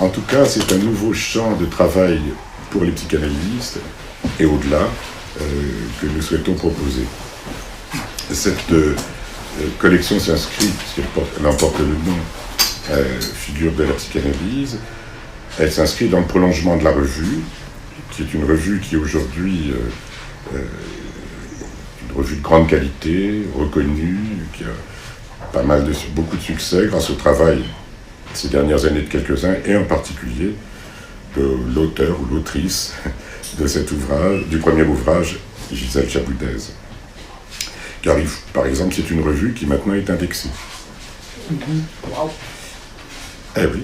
En tout cas, c'est un nouveau champ de travail pour les psychanalystes et au-delà que nous souhaitons proposer. Cette collection s'inscrit, puisqu'elle emporte le nom Figure de la psychanalyse, elle s'inscrit dans le prolongement de la revue, qui est une revue qui aujourd'hui une revue de grande qualité, reconnue, qui a beaucoup de succès grâce au travail ces dernières années de quelques-uns, et en particulier de l'auteur ou l'autrice de cet ouvrage, du premier ouvrage, Gisèle Chaboudez. Car, par exemple, c'est une revue qui maintenant est indexée. Wow. Eh oui,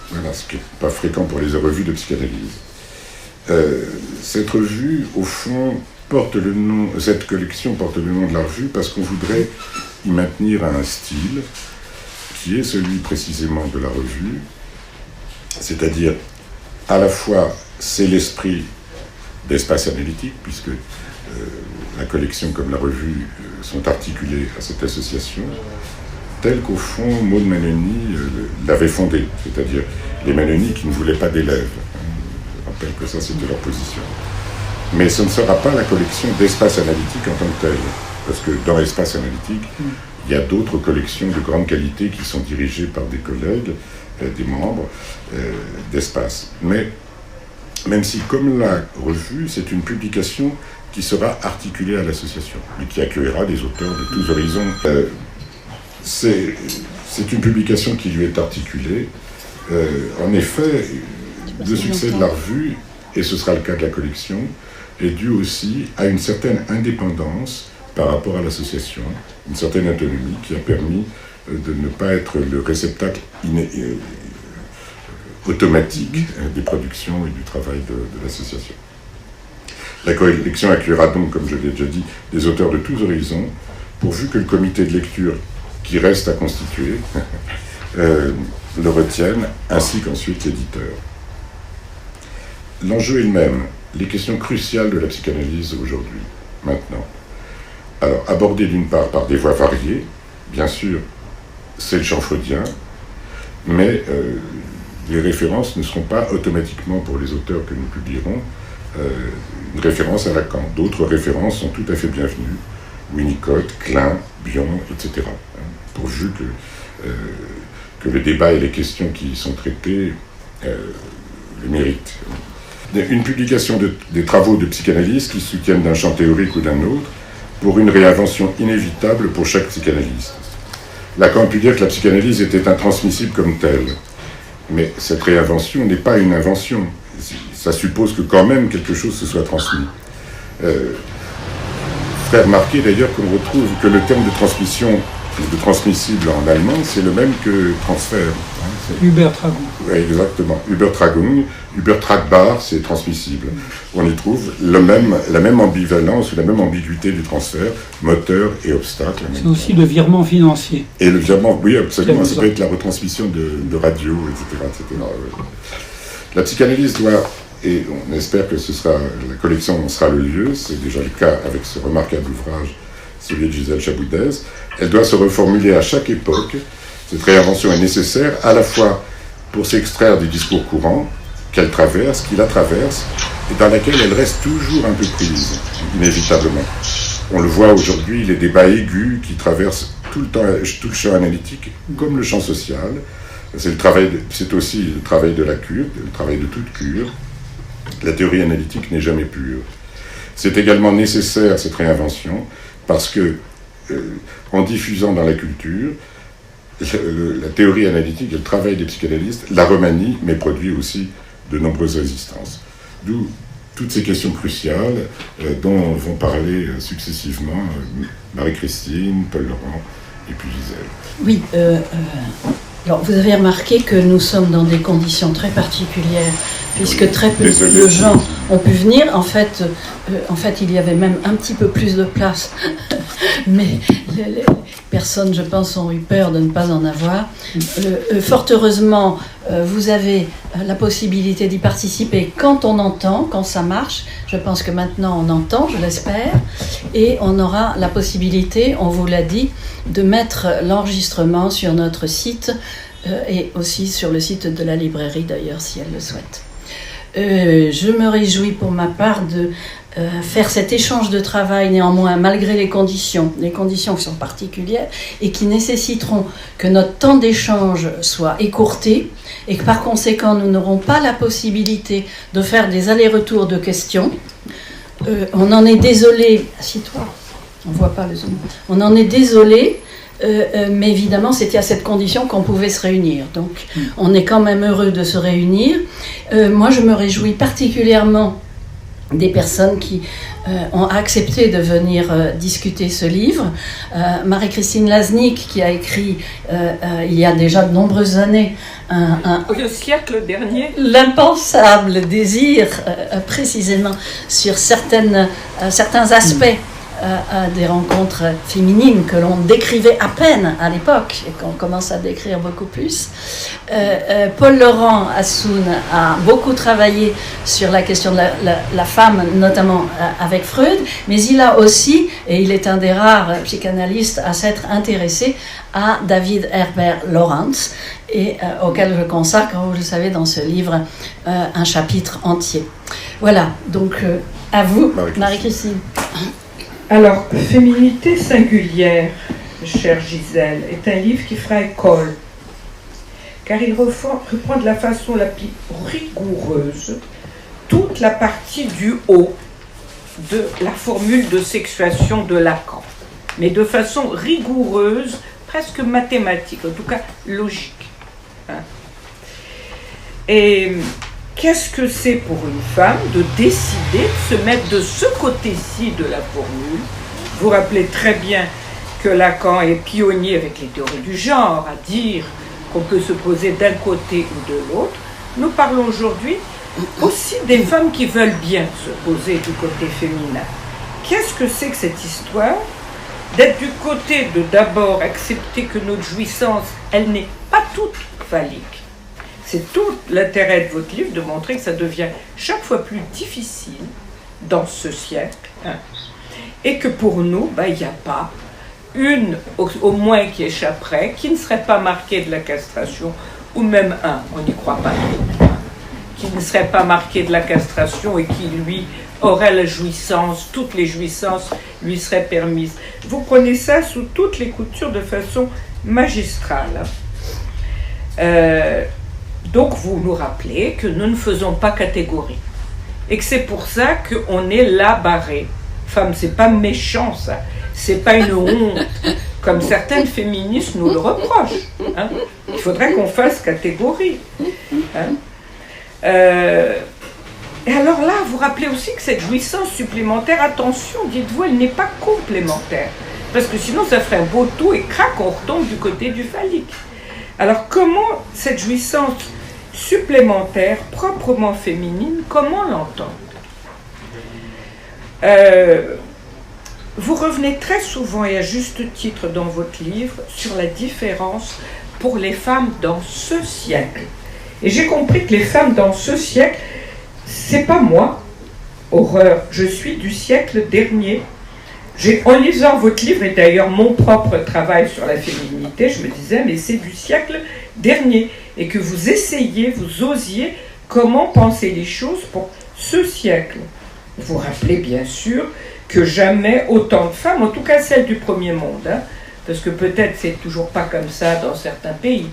voilà, ce qui n'est pas fréquent pour les revues de psychanalyse. Cette revue, au fond, cette collection porte le nom de la revue parce qu'on voudrait y maintenir un style qui est celui précisément de la revue, c'est-à-dire à la fois c'est l'esprit d'espace analytique, puisque la collection comme la revue sont articulées à cette association, telle qu'au fond Maud Manoni l'avait fondée, c'est-à-dire les Manoni qui ne voulaient pas d'élèves. Je rappelle que ça c'était leur position. Mais ce ne sera pas la collection d'espace analytique en tant que telle, parce que dans l'espace analytique, il y a d'autres collections de grande qualité qui sont dirigées par des collègues, des membres d'espace. Mais même si, comme la revue, c'est une publication qui sera articulée à l'association et qui accueillera des auteurs de tous horizons. C'est une publication qui lui est articulée. En effet, le succès de la revue, et ce sera le cas de la collection, est dû aussi à une certaine indépendance par rapport à l'association, une certaine autonomie qui a permis de ne pas être le réceptacle automatique des productions et du travail de l'association. La collection accueillera donc, comme je l'ai déjà dit, des auteurs de tous horizons, pourvu que le comité de lecture qui reste à constituer le retienne, ainsi qu'ensuite l'éditeur. L'enjeu est le même, les questions cruciales de la psychanalyse aujourd'hui, maintenant. Alors, abordées d'une part par des voies variées, bien sûr, c'est le champ freudien, mais les références ne seront pas automatiquement, pour les auteurs que nous publierons, une référence à Lacan. D'autres références sont tout à fait bienvenues, Winnicott, Klein, Bion, etc., pourvu que le débat et les questions qui y sont traitées le méritent. Une publication des travaux de psychanalyse qui soutiennent d'un champ théorique ou d'un autre, pour une réinvention inévitable pour chaque psychanalyste. Lacan a pu dire que la psychanalyse était intransmissible comme telle, mais cette réinvention n'est pas une invention. Ça suppose que quand même quelque chose se soit transmis. Frère Marquet, d'ailleurs, qu'on retrouve que le terme de transmission, de transmissible en allemand, c'est le même que transfert. Übertragung. Oui, exactement. Übertragung, übertragbar, c'est transmissible. On y trouve la même ambivalence ou la même ambiguïté du transfert, moteur et obstacle. C'est aussi le virement financier. Et le virement, oui, absolument. Ça peut être la retransmission de radio, etc. etc. La psychanalyse doit, et on espère que la collection en sera le lieu, c'est déjà le cas avec ce remarquable ouvrage, celui de Gisèle Chaboudez, elle doit se reformuler à chaque époque. Cette réinvention est nécessaire à la fois pour s'extraire des discours courants qui la traverse, et dans laquelle elle reste toujours un peu prise, inévitablement. On le voit aujourd'hui, les débats aigus qui traversent tout le champ analytique, comme le champ social. C'est aussi le travail de la cure, le travail de toute cure. La théorie analytique n'est jamais pure. C'est également nécessaire, cette réinvention, parce que, en diffusant dans la culture, la théorie analytique et le travail des psychanalystes la remanie, mais produit aussi de nombreuses résistances. D'où toutes ces questions cruciales dont vont parler successivement Marie-Christine, Paul Laurent et puis Gisèle. Oui, alors vous avez remarqué que nous sommes dans des conditions très particulières, puisque très peu de gens ont pu venir. En fait, il y avait même un petit peu plus de place, mais les personnes, je pense, ont eu peur de ne pas en avoir. Fort heureusement, vous avez la possibilité d'y participer quand on entend, quand ça marche. Je pense que maintenant on entend, je l'espère, et on aura la possibilité, on vous l'a dit, de mettre l'enregistrement sur notre site et aussi sur le site de la librairie d'ailleurs si elle le souhaite. Je me réjouis pour ma part de faire cet échange de travail néanmoins malgré les conditions qui sont particulières et qui nécessiteront que notre temps d'échange soit écourté et que par conséquent nous n'aurons pas la possibilité de faire des allers-retours de questions. On en est désolé, assieds-toi, on voit pas le zoom, on en est désolé. Mais évidemment, c'était à cette condition qu'on pouvait se réunir. Donc, on est quand même heureux de se réunir. Moi, je me réjouis particulièrement des personnes qui ont accepté de venir discuter ce livre. Marie-Christine Laznik, qui a écrit il y a déjà de nombreuses années le siècle dernier, l'impensable désir, précisément sur certains aspects des rencontres féminines que l'on décrivait à peine à l'époque et qu'on commence à décrire beaucoup plus. Paul Laurent Assoun a beaucoup travaillé sur la question de la femme, notamment avec Freud, mais il a aussi, et il est un des rares psychanalystes à s'être intéressé à David Herbert Lawrence, et auquel je consacre, vous le savez, dans ce livre, un chapitre entier. Voilà, donc à vous, Marie-Christine. Alors, Féminité singulière, chère Gisèle, est un livre qui fera école, car il reprend de la façon la plus rigoureuse toute la partie du haut de la formule de sexuation de Lacan, mais de façon rigoureuse, presque mathématique, en tout cas logique. Et qu'est-ce que c'est pour une femme de décider de se mettre de ce côté-ci de la formule? Vous rappelez très bien que Lacan est pionnier avec les théories du genre, à dire qu'on peut se poser d'un côté ou de l'autre. Nous parlons aujourd'hui aussi des femmes qui veulent bien se poser du côté féminin. Qu'est-ce que c'est que cette histoire d'être du côté de d'abord accepter que notre jouissance, elle n'est pas toute phallique? C'est tout l'intérêt de votre livre de montrer que ça devient chaque fois plus difficile dans ce siècle, et que pour nous, il n'y a pas une, au moins qui échapperait, qui ne serait pas marquée de la castration, ou même un, on n'y croit pas trop, qui ne serait pas marqué de la castration et qui, lui, aurait la jouissance, toutes les jouissances lui seraient permises. Vous prenez ça sous toutes les coutures de façon magistrale. Donc vous nous rappelez que nous ne faisons pas catégorie et que c'est pour ça qu'on est là barré. Femme, c'est pas méchant ça, c'est pas une honte comme certaines féministes nous le reprochent. Il faudrait qu'on fasse catégorie. Et alors là, vous rappelez aussi que cette jouissance supplémentaire, attention, dites-vous, elle n'est pas complémentaire, parce que sinon ça ferait un beau tout et crac, on retombe du côté du phallique. Alors comment cette jouissance supplémentaire, proprement féminine, comment l'entendre? Vous revenez très souvent et à juste titre dans votre livre sur la différence pour les femmes dans ce siècle. Et j'ai compris que les femmes dans ce siècle, c'est pas moi, horreur, je suis du siècle dernier. En lisant votre livre, et d'ailleurs mon propre travail sur la féminité, je me disais, mais c'est du siècle dernier. Et que vous essayiez, vous osiez comment penser les choses pour ce siècle. Vous rappelez bien sûr que jamais autant de femmes, en tout cas celles du premier monde, parce que peut-être c'est toujours pas comme ça dans certains pays,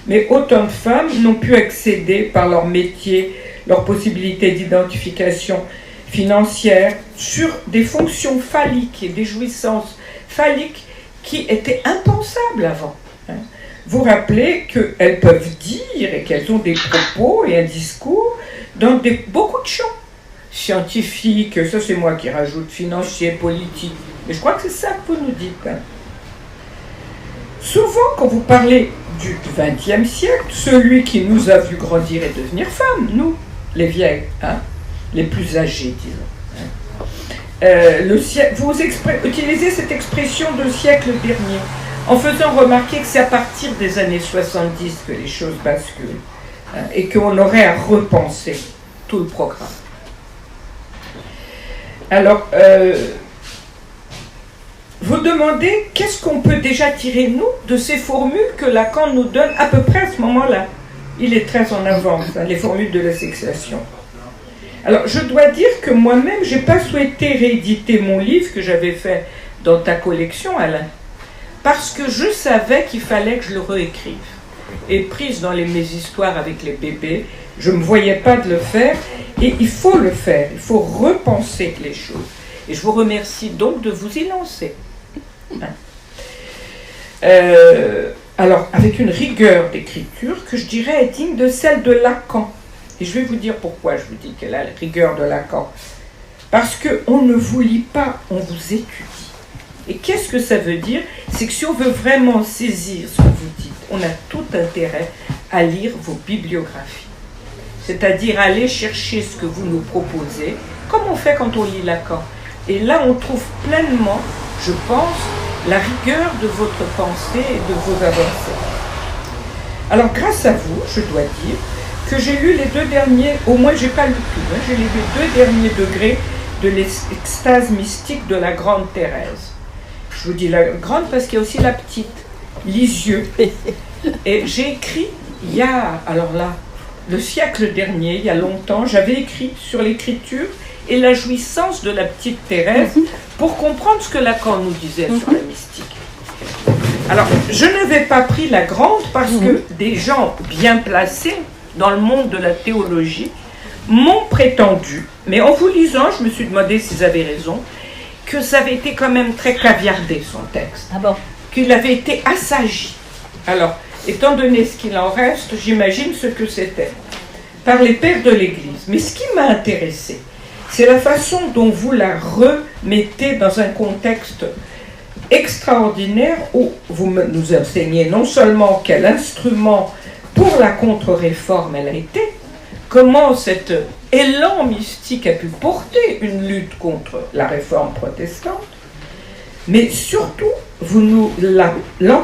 mais autant de femmes n'ont pu accéder par leur métier, leur possibilité d'identification financière, sur des fonctions phalliques et des jouissances phalliques qui étaient impensables avant. Vous rappelez qu'elles peuvent dire et qu'elles ont des propos et un discours dans beaucoup de champs scientifiques, ça c'est moi qui rajoute, financiers, politiques, mais je crois que c'est ça que vous nous dites. Souvent quand vous parlez du XXe siècle, celui qui nous a vu grandir et devenir femme, nous, les vieilles, les plus âgés, disons. Vous utilisez cette expression de siècle dernier en faisant remarquer que c'est à partir des années 70 que les choses basculent et qu'on aurait à repenser tout le programme. vous demandez qu'est-ce qu'on peut déjà tirer, nous, de ces formules que Lacan nous donne à peu près à ce moment-là. Il est très en avance, hein, les formules de la sexuation. Alors, je dois dire que moi-même, je n'ai pas souhaité rééditer mon livre que j'avais fait dans ta collection, Alain, parce que je savais qu'il fallait que je le réécrive. Et prise dans mes histoires avec les bébés, je ne me voyais pas de le faire, et il faut le faire, il faut repenser les choses. Et je vous remercie donc de vous y lancer. Alors, avec une rigueur d'écriture que je dirais est digne de celle de Lacan. Et je vais vous dire pourquoi je vous dis qu'elle a la rigueur de Lacan. Parce qu'on ne vous lit pas, on vous étudie. Et qu'est-ce que ça veut dire? C'est que si on veut vraiment saisir ce que vous dites, on a tout intérêt à lire vos bibliographies. C'est-à-dire aller chercher ce que vous nous proposez, comme on fait quand on lit Lacan. Et là, on trouve pleinement, je pense, la rigueur de votre pensée et de vos avancées. Alors, grâce à vous, je dois dire que j'ai lu les 2 derniers, au moins j'ai pas lu tout, hein, j'ai lu les 2 derniers degrés de l'extase mystique de la grande Thérèse. Je vous dis la grande parce qu'il y a aussi la petite, Lisieux. Et j'ai écrit, il y a, alors là, le siècle dernier, il y a longtemps, j'avais écrit sur l'écriture et la jouissance de la petite Thérèse pour comprendre ce que Lacan nous disait sur la mystique. Alors, je n'avais pas pris la grande parce que des gens bien placés dans le monde de la théologie m'ont prétendu, mais en vous lisant, je me suis demandé s'ils avaient raison, que ça avait été quand même très caviardé, son texte. Ah bon? Qu'il avait été assagi. Alors, étant donné ce qu'il en reste, j'imagine ce que c'était. Par les pères de l'Église. Mais ce qui m'a intéressé, c'est la façon dont vous la remettez dans un contexte extraordinaire où vous nous enseignez non seulement quel instrument pour la contre-réforme elle a été, comment cet élan mystique a pu porter une lutte contre la réforme protestante, mais surtout, vous nous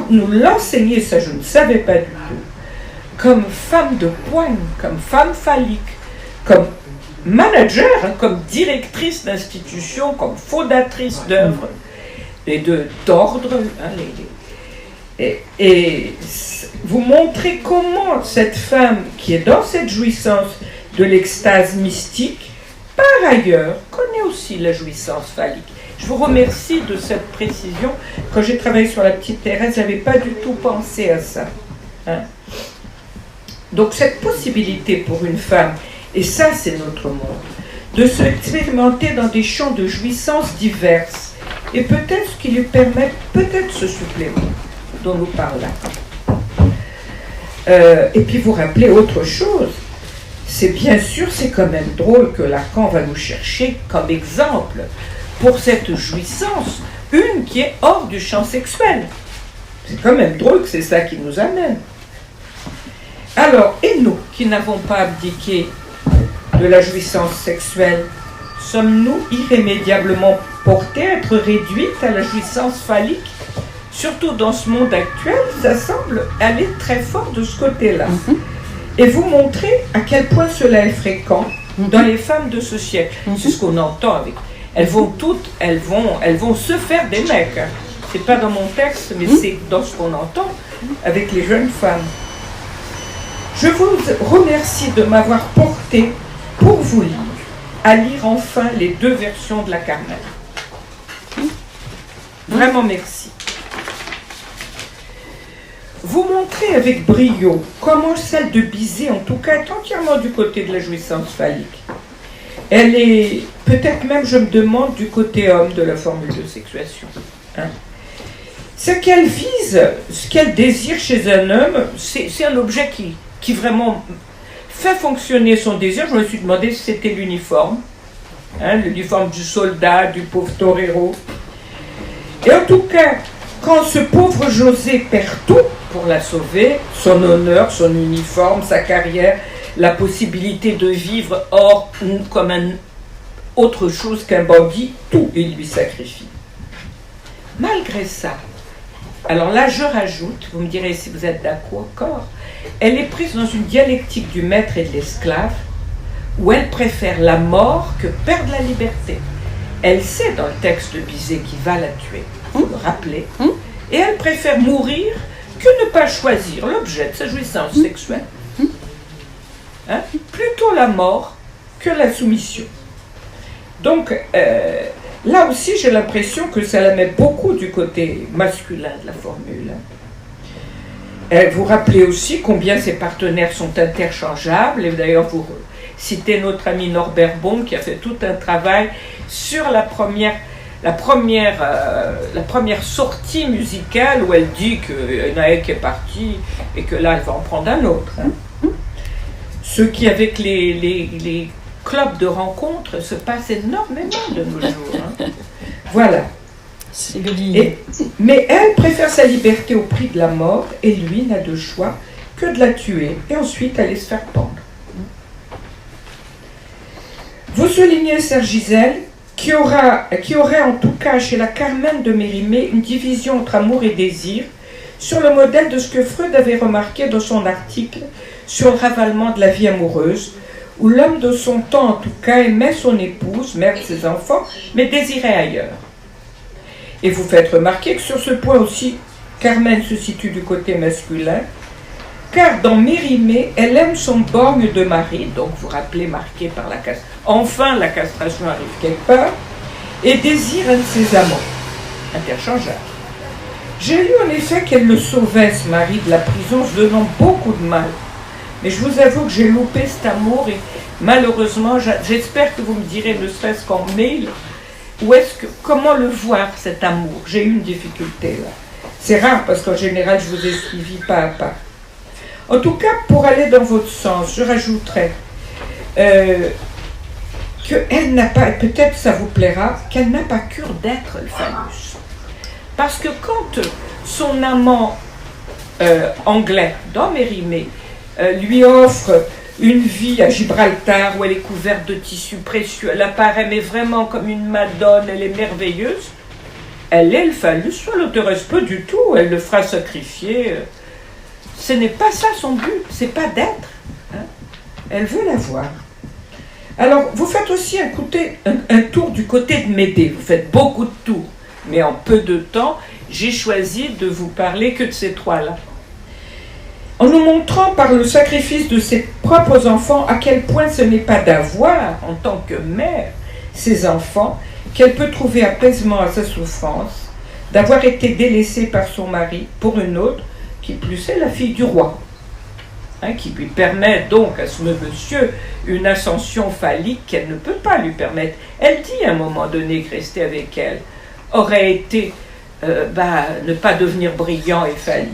l'enseignez, ça je ne savais pas du tout, comme femme de poigne, comme femme phallique, comme manager, hein, comme directrice d'institution, comme fondatrice d'œuvres et d'ordre. Hein, et vous montrez comment cette femme qui est dans cette jouissance de l'extase mystique, par ailleurs, connaît aussi la jouissance phallique. Je vous remercie de cette précision. Quand j'ai travaillé sur la petite Thérèse, je n'avais pas du tout pensé à ça. Hein? Donc cette possibilité pour une femme, et ça c'est notre monde, de s'expérimenter dans des champs de jouissance diverses, et peut-être ce qui lui permet peut-être ce supplément dont nous parlons. Et puis vous rappelez autre chose, c'est bien sûr, c'est quand même drôle que Lacan va nous chercher comme exemple pour cette jouissance, une qui est hors du champ sexuel. C'est quand même drôle que c'est ça qui nous amène. Alors, et nous, qui n'avons pas abdiqué de la jouissance sexuelle, sommes-nous irrémédiablement portés à être réduites à la jouissance phallique? Surtout dans ce monde actuel, ça semble aller très fort de ce côté-là. Et vous montrez à quel point cela est fréquent dans les femmes de ce siècle. C'est ce qu'on entend avec... Elles vont se faire des mecs. Hein. C'est pas dans mon texte, mais c'est dans ce qu'on entend avec les jeunes femmes. Je vous remercie de m'avoir porté pour vous lire, à lire enfin les 2 versions de la Carmel. Vraiment merci. Vous montrez avec brio comment celle de Bizet, en tout cas, est entièrement du côté de la jouissance phallique. Elle est, peut-être même, je me demande, du côté homme de la formule de sexuation. Hein? Ce qu'elle vise, ce qu'elle désire chez un homme, c'est un objet qui vraiment fait fonctionner son désir. Je me suis demandé si c'était l'uniforme, hein, l'uniforme du soldat, du pauvre torero. Et en tout cas, quand ce pauvre José perd tout pour la sauver, son honneur, son uniforme, sa carrière, la possibilité de vivre hors comme autre chose qu'un bandit, tout il lui sacrifie. Malgré ça, alors là je rajoute, vous me direz si vous êtes d'accord, elle est prise dans une dialectique du maître et de l'esclave, où elle préfère la mort que perdre la liberté. Elle sait dans le texte de Bizet qu'il va la tuer. vous le rappelez, et elle préfère mourir que ne pas choisir l'objet de sa jouissance sexuelle. Hein? Plutôt la mort que la soumission. Donc, là aussi, j'ai l'impression que ça la met beaucoup du côté masculin de la formule. Vous rappelez aussi combien ces partenaires sont interchangeables, et d'ailleurs, vous citez notre ami Norbert Baum qui a fait tout un travail sur la première sortie musicale où elle dit qu'il y en a un qui est parti et que là, elle va en prendre un autre. Hein. Ce qui, avec les clubs de rencontres, se passe énormément de nos jours. Hein. Voilà. Mais elle préfère sa liberté au prix de la mort et lui n'a de choix que de la tuer et ensuite aller se faire pendre. Vous soulignez, Sœur Gisèle, qui aurait en tout cas chez la Carmen de Mérimée une division entre amour et désir, sur le modèle de ce que Freud avait remarqué dans son article sur le ravalement de la vie amoureuse, où l'homme de son temps en tout cas aimait son épouse, mère de ses enfants, mais désirait ailleurs. Et vous faites remarquer que sur ce point aussi, Carmen se situe du côté masculin, car dans Mérimée, elle aime son borgne de mari, donc vous rappelez, marqué par la castration. Enfin, la castration arrive quelque part, et désire un de ses amants, interchangeable. J'ai lu en effet qu'elle le sauvait, ce mari, de la prison, se donnant beaucoup de mal. Mais je vous avoue que j'ai loupé cet amour, et malheureusement, j'espère que vous me direz, ne serait-ce qu'en mail, comment le voir, cet amour. J'ai eu une difficulté là. C'est rare, parce qu'en général, je vous ai suivi pas à pas. En tout cas, pour aller dans votre sens, je rajouterais qu'elle n'a pas, peut-être ça vous plaira, qu'elle n'a pas cure d'être le phallus. Parce que quand son amant anglais, dans Mérimée, lui offre une vie à Gibraltar où elle est couverte de tissus précieux, elle apparaît mais vraiment comme une madone, elle est merveilleuse, elle est le phallus, elle ne l'intéresse pas du tout, elle le fera sacrifier. Ce n'est pas ça son but, c'est pas d'être. Hein. Elle veut l'avoir. Alors, vous faites aussi un tour du côté de Médée. Vous faites beaucoup de tours. Mais en peu de temps, j'ai choisi de vous parler que de ces trois-là. En nous montrant par le sacrifice de ses propres enfants à quel point ce n'est pas d'avoir, en tant que mère, ses enfants, qu'elle peut trouver apaisement à sa souffrance, d'avoir été délaissée par son mari pour une autre, qui plus est la fille du roi, hein, qui lui permet donc à ce monsieur une ascension phallique qu'elle ne peut pas lui permettre. Elle dit à un moment donné que rester avec elle aurait été ne pas devenir brillant et phallique.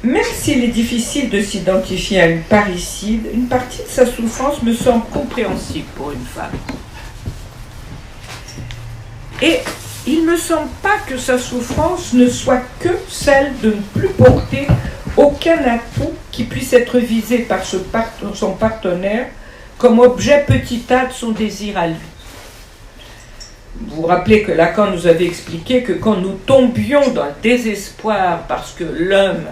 Même s'il est difficile de s'identifier à une parricide, une partie de sa souffrance me semble compréhensible pour une femme. Et il ne me semble pas que sa souffrance ne soit que celle de ne plus porter aucun atout qui puisse être visé par son partenaire comme objet petit a de son désir à lui. Vous vous rappelez que Lacan nous avait expliqué que quand nous tombions dans le désespoir parce que l'homme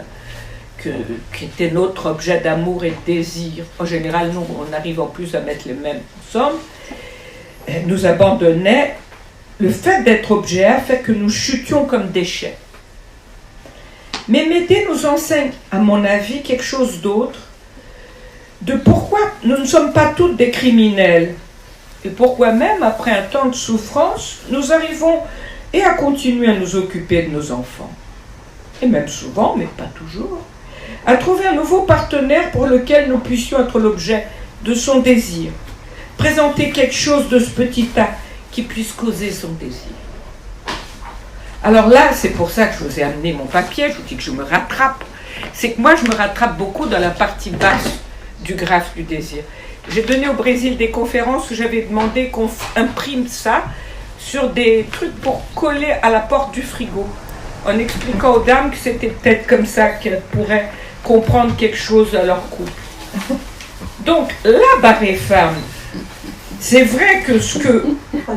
qui était notre objet d'amour et de désir, en général nous on arrive en plus à mettre les mêmes ensemble, nous abandonnait. Le fait d'être objet a fait que nous chutions comme déchets. Mais Médée nous enseigne, à mon avis, quelque chose d'autre, de pourquoi nous ne sommes pas toutes des criminels, et pourquoi même, après un temps de souffrance, nous arrivons à continuer à nous occuper de nos enfants. Et même souvent, mais pas toujours, à trouver un nouveau partenaire pour lequel nous puissions être l'objet de son désir, présenter quelque chose de ce petit tas qui puisse causer son désir. Alors là, c'est pour ça que je vous ai amené mon papier, je vous dis que je me rattrape. C'est que moi, je me rattrape beaucoup dans la partie basse du graphe du désir. J'ai donné au Brésil des conférences où j'avais demandé qu'on imprime ça sur des trucs pour coller à la porte du frigo, en expliquant aux dames que c'était peut-être comme ça qu'elles pourraient comprendre quelque chose à leur couple. Donc, la barrée femme, c'est vrai que ce que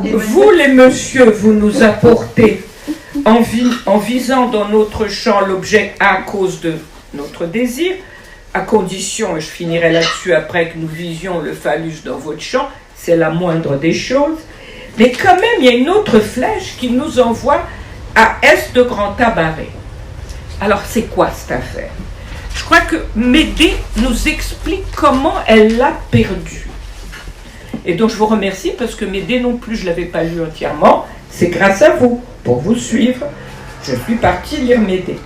vous, les messieurs, vous nous apportez en visant dans notre champ l'objet à cause de notre désir, à condition, et je finirai là-dessus après, que nous visions le phallus dans votre champ, c'est la moindre des choses, mais quand même, il y a une autre flèche qui nous envoie à est de Grand Tabaret. Alors, c'est quoi cette affaire? Je crois que Médée nous explique comment elle l'a perdu. Et donc, je vous remercie parce que Médée non plus, je ne l'avais pas lu entièrement. C'est grâce à vous, pour vous suivre, je suis partie lire Médée.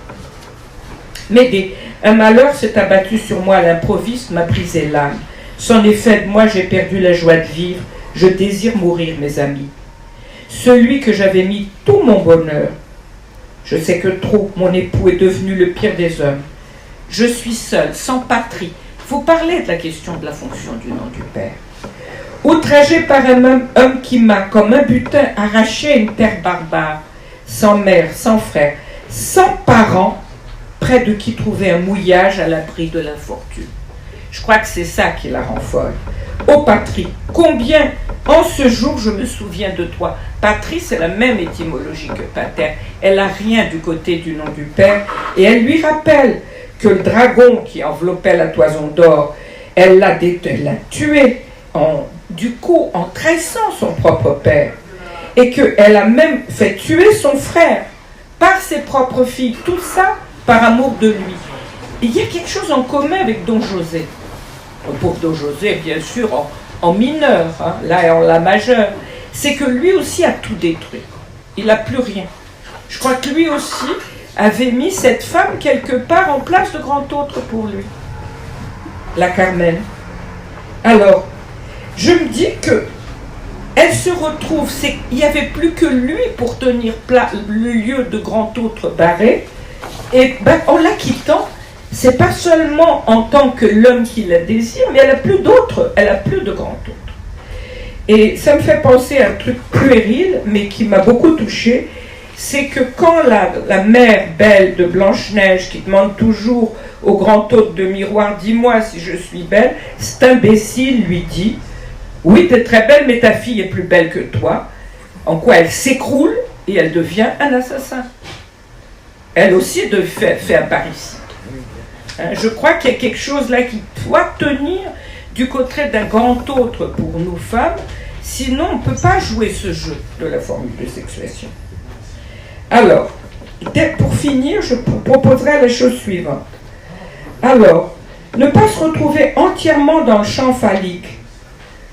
Médée, un malheur s'est abattu sur moi à l'improviste, m'a brisé l'âme. Sans effet de moi, j'ai perdu la joie de vivre. Je désire mourir, mes amis. Celui que j'avais mis tout mon bonheur. Je sais que trop, mon époux est devenu le pire des hommes. Je suis seule, sans patrie. Il faut parler de la question de la fonction du nom du Père. Outragé par un même homme qui m'a, comme un butin, arraché une terre barbare, sans mère, sans frère, sans parents, près de qui trouver un mouillage à l'abri de l'infortune. Je crois que c'est ça qui la rend folle. Ô patrie, combien en ce jour je me souviens de toi. Patrie, c'est la même étymologie que pater. Elle n'a rien du côté du nom du Père, et elle lui rappelle que le dragon qui enveloppait la toison d'or, elle l'a tué du coup en trahissant son propre père, et qu'elle a même fait tuer son frère par ses propres filles, tout ça par amour de lui. Et il y a quelque chose en commun avec Don José. Le pauvre Don José, bien sûr, en mineur, hein, là en la majeure, c'est que lui aussi a tout détruit. Il n'a plus rien. Je crois que lui aussi avait mis cette femme quelque part en place de grand autre pour lui. La Carmen. Alors, je me dis que elle se retrouve, il n'y avait plus que lui pour tenir le lieu de grand autre barré, et ben, en la quittant, c'est pas seulement en tant que l'homme qui la désire, mais elle a plus d'autres, elle a plus de grand autre. Et ça me fait penser à un truc puéril, mais qui m'a beaucoup touchée, c'est que quand la mère belle de Blanche-Neige, qui demande toujours au grand hôte de miroir, dis-moi si je suis belle, cet imbécile lui dit, oui, t'es très belle, mais ta fille est plus belle que toi, en quoi elle s'écroule et elle devient un assassin. Elle aussi fait un parricide. Hein, je crois qu'il y a quelque chose là qui doit tenir du côté d'un grand autre pour nous femmes, sinon on ne peut pas jouer ce jeu de la formule de sexuation. Alors, pour finir, je vous proposerai la chose suivante. Alors, ne pas se retrouver entièrement dans le champ phallique.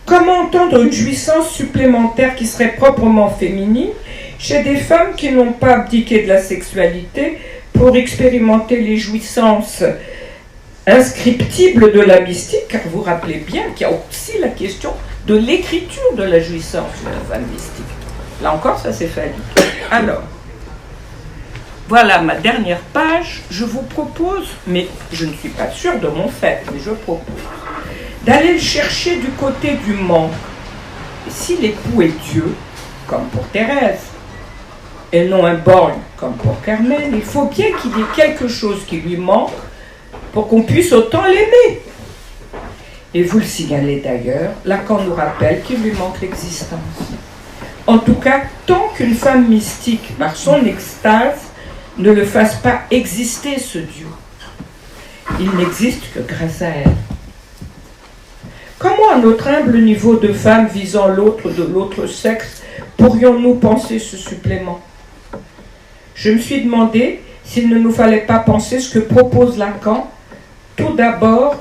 Comment entendre une jouissance supplémentaire qui serait proprement féminine chez des femmes qui n'ont pas abdiqué de la sexualité pour expérimenter les jouissances inscriptibles de la mystique, car vous rappelez bien qu'il y a aussi la question de l'écriture de la jouissance de la femme mystique. Là encore, ça c'est phallique. Alors, voilà ma dernière page. Je vous propose, mais je ne suis pas sûre de mon fait, mais je propose d'aller le chercher du côté du manque. Et si l'époux est Dieu, comme pour Thérèse, et non un borgne, comme pour Carmen, il faut bien qu'il y ait quelque chose qui lui manque pour qu'on puisse autant l'aimer. Et vous le signalez d'ailleurs, Lacan nous rappelle qu'il lui manque l'existence. En tout cas, tant qu'une femme mystique, par son extase, ne le fasse pas exister, ce Dieu, il n'existe que grâce à elle. Comment, à notre humble niveau de femme visant l'autre de l'autre sexe, pourrions-nous penser ce supplément? Je me suis demandé s'il ne nous fallait pas penser ce que propose Lacan, tout d'abord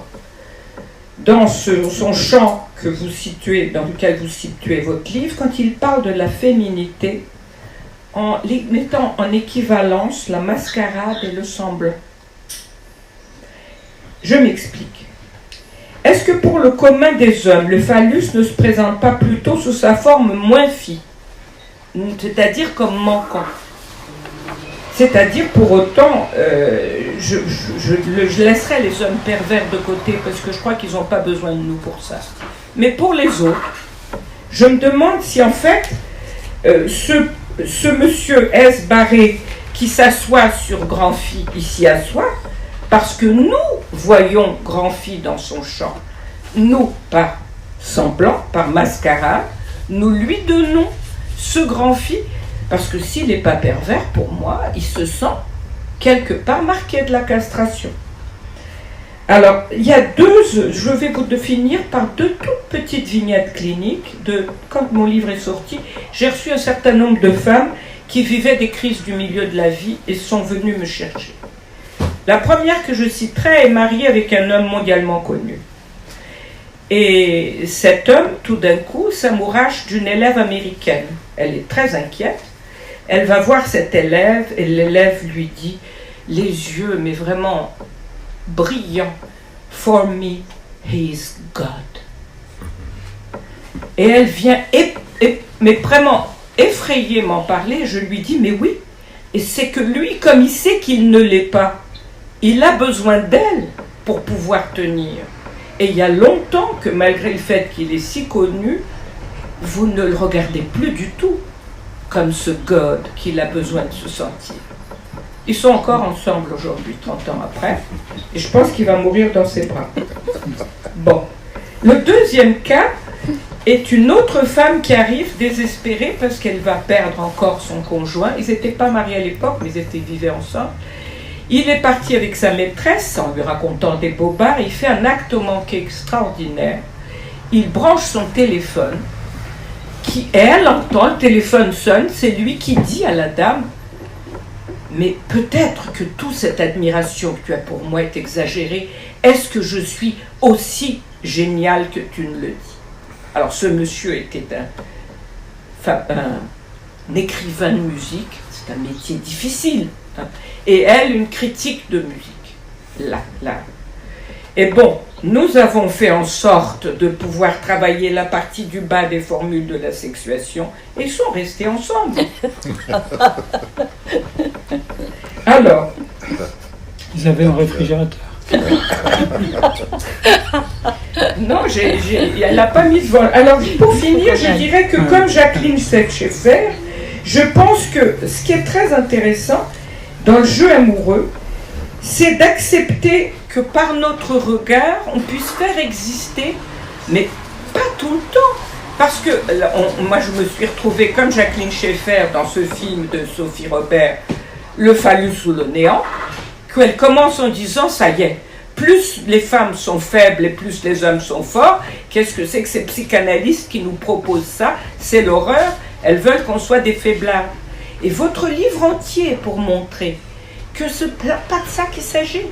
dans son champ que vous situez, dans lequel vous situez votre livre, quand il parle de la féminité, en mettant en équivalence la mascarade et le semblant. Je m'explique. Est-ce que pour le commun des hommes, le phallus ne se présente pas plutôt sous sa forme moins fine, c'est-à-dire comme manquant? C'est-à-dire, pour autant, je laisserai les hommes pervers de côté parce que je crois qu'ils n'ont pas besoin de nous pour ça. Mais pour les autres, je me demande si en fait, ce monsieur S. Barré qui s'assoit sur Grand-Phi, ici assoit, parce que nous voyons Grand-Phi dans son champ, nous par semblant, par mascarade, nous lui donnons ce Grand-Phi. Parce que s'il n'est pas pervers, pour moi, il se sent quelque part marqué de la castration. Alors, il y a je vais vous finir par deux toutes petites vignettes cliniques. Quand mon livre est sorti, j'ai reçu un certain nombre de femmes qui vivaient des crises du milieu de la vie et sont venus me chercher. La première que je citerai est mariée avec un homme mondialement connu. Et cet homme, tout d'un coup, s'amourache d'une élève américaine. Elle est très inquiète. Elle va voir cette élève et l'élève lui dit, les yeux, mais vraiment brillants, « For me, he is God ». Et elle vient, mais vraiment effrayée m'en parler. Je lui dis, mais oui, et c'est que lui, comme il sait qu'il ne l'est pas, il a besoin d'elle pour pouvoir tenir. Et il y a longtemps que malgré le fait qu'il est si connu, vous ne le regardez plus du tout comme ce God qu'il a besoin de se sentir. Ils sont encore ensemble aujourd'hui, 30 ans après, et je pense qu'il va mourir dans ses bras. Bon. Le deuxième cas est une autre femme qui arrive désespérée parce qu'elle va perdre encore son conjoint. Ils n'étaient pas mariés à l'époque, mais ils vivaient ensemble. Il est parti avec sa maîtresse en lui racontant des bobards. Il fait un acte manqué extraordinaire. Il branche son téléphone et elle entend, le téléphone sonne, c'est lui qui dit à la dame « Mais peut-être que toute cette admiration que tu as pour moi est exagérée. Est-ce que je suis aussi génial que tu ne le dis ?» Alors ce monsieur était un écrivain de musique, c'est un métier difficile, hein, et elle une critique de musique. Là. Et bon, nous avons fait en sorte de pouvoir travailler la partie du bas des formules de la sexuation et ils sont restés ensemble. Alors, Ils avaient un réfrigérateur. non, elle n'a pas mis devant. Alors, pour finir, je dirais que comme Jacqueline Schaeffer, je pense que ce qui est très intéressant dans le jeu amoureux, c'est d'accepter que par notre regard, on puisse faire exister, mais pas tout le temps. Parce que moi, je me suis retrouvée comme Jacqueline Schaeffer dans ce film de Sophie Robert, Le phallus sous le néant, qu'elle commence en disant, ça y est, plus les femmes sont faibles et plus les hommes sont forts. Qu'est-ce que c'est que ces psychanalystes qui nous proposent ça? C'est l'horreur. Elles veulent qu'on soit des faiblards. Et votre livre entier est pour montrer que ce n'est pas de ça qu'il s'agit,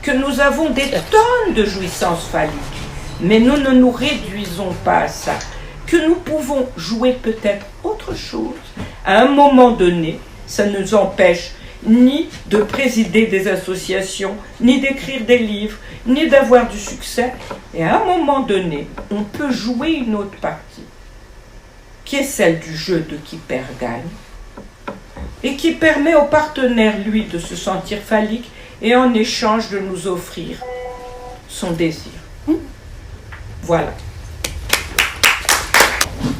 que nous avons des tonnes de jouissances phalliques, mais nous ne nous réduisons pas à ça, que nous pouvons jouer peut-être autre chose. À un moment donné, ça ne nous empêche ni de présider des associations, ni d'écrire des livres, ni d'avoir du succès. Et à un moment donné, on peut jouer une autre partie, qui est celle du jeu de qui perd gagne, et qui permet au partenaire, lui, de se sentir phallique et en échange de nous offrir son désir. Voilà.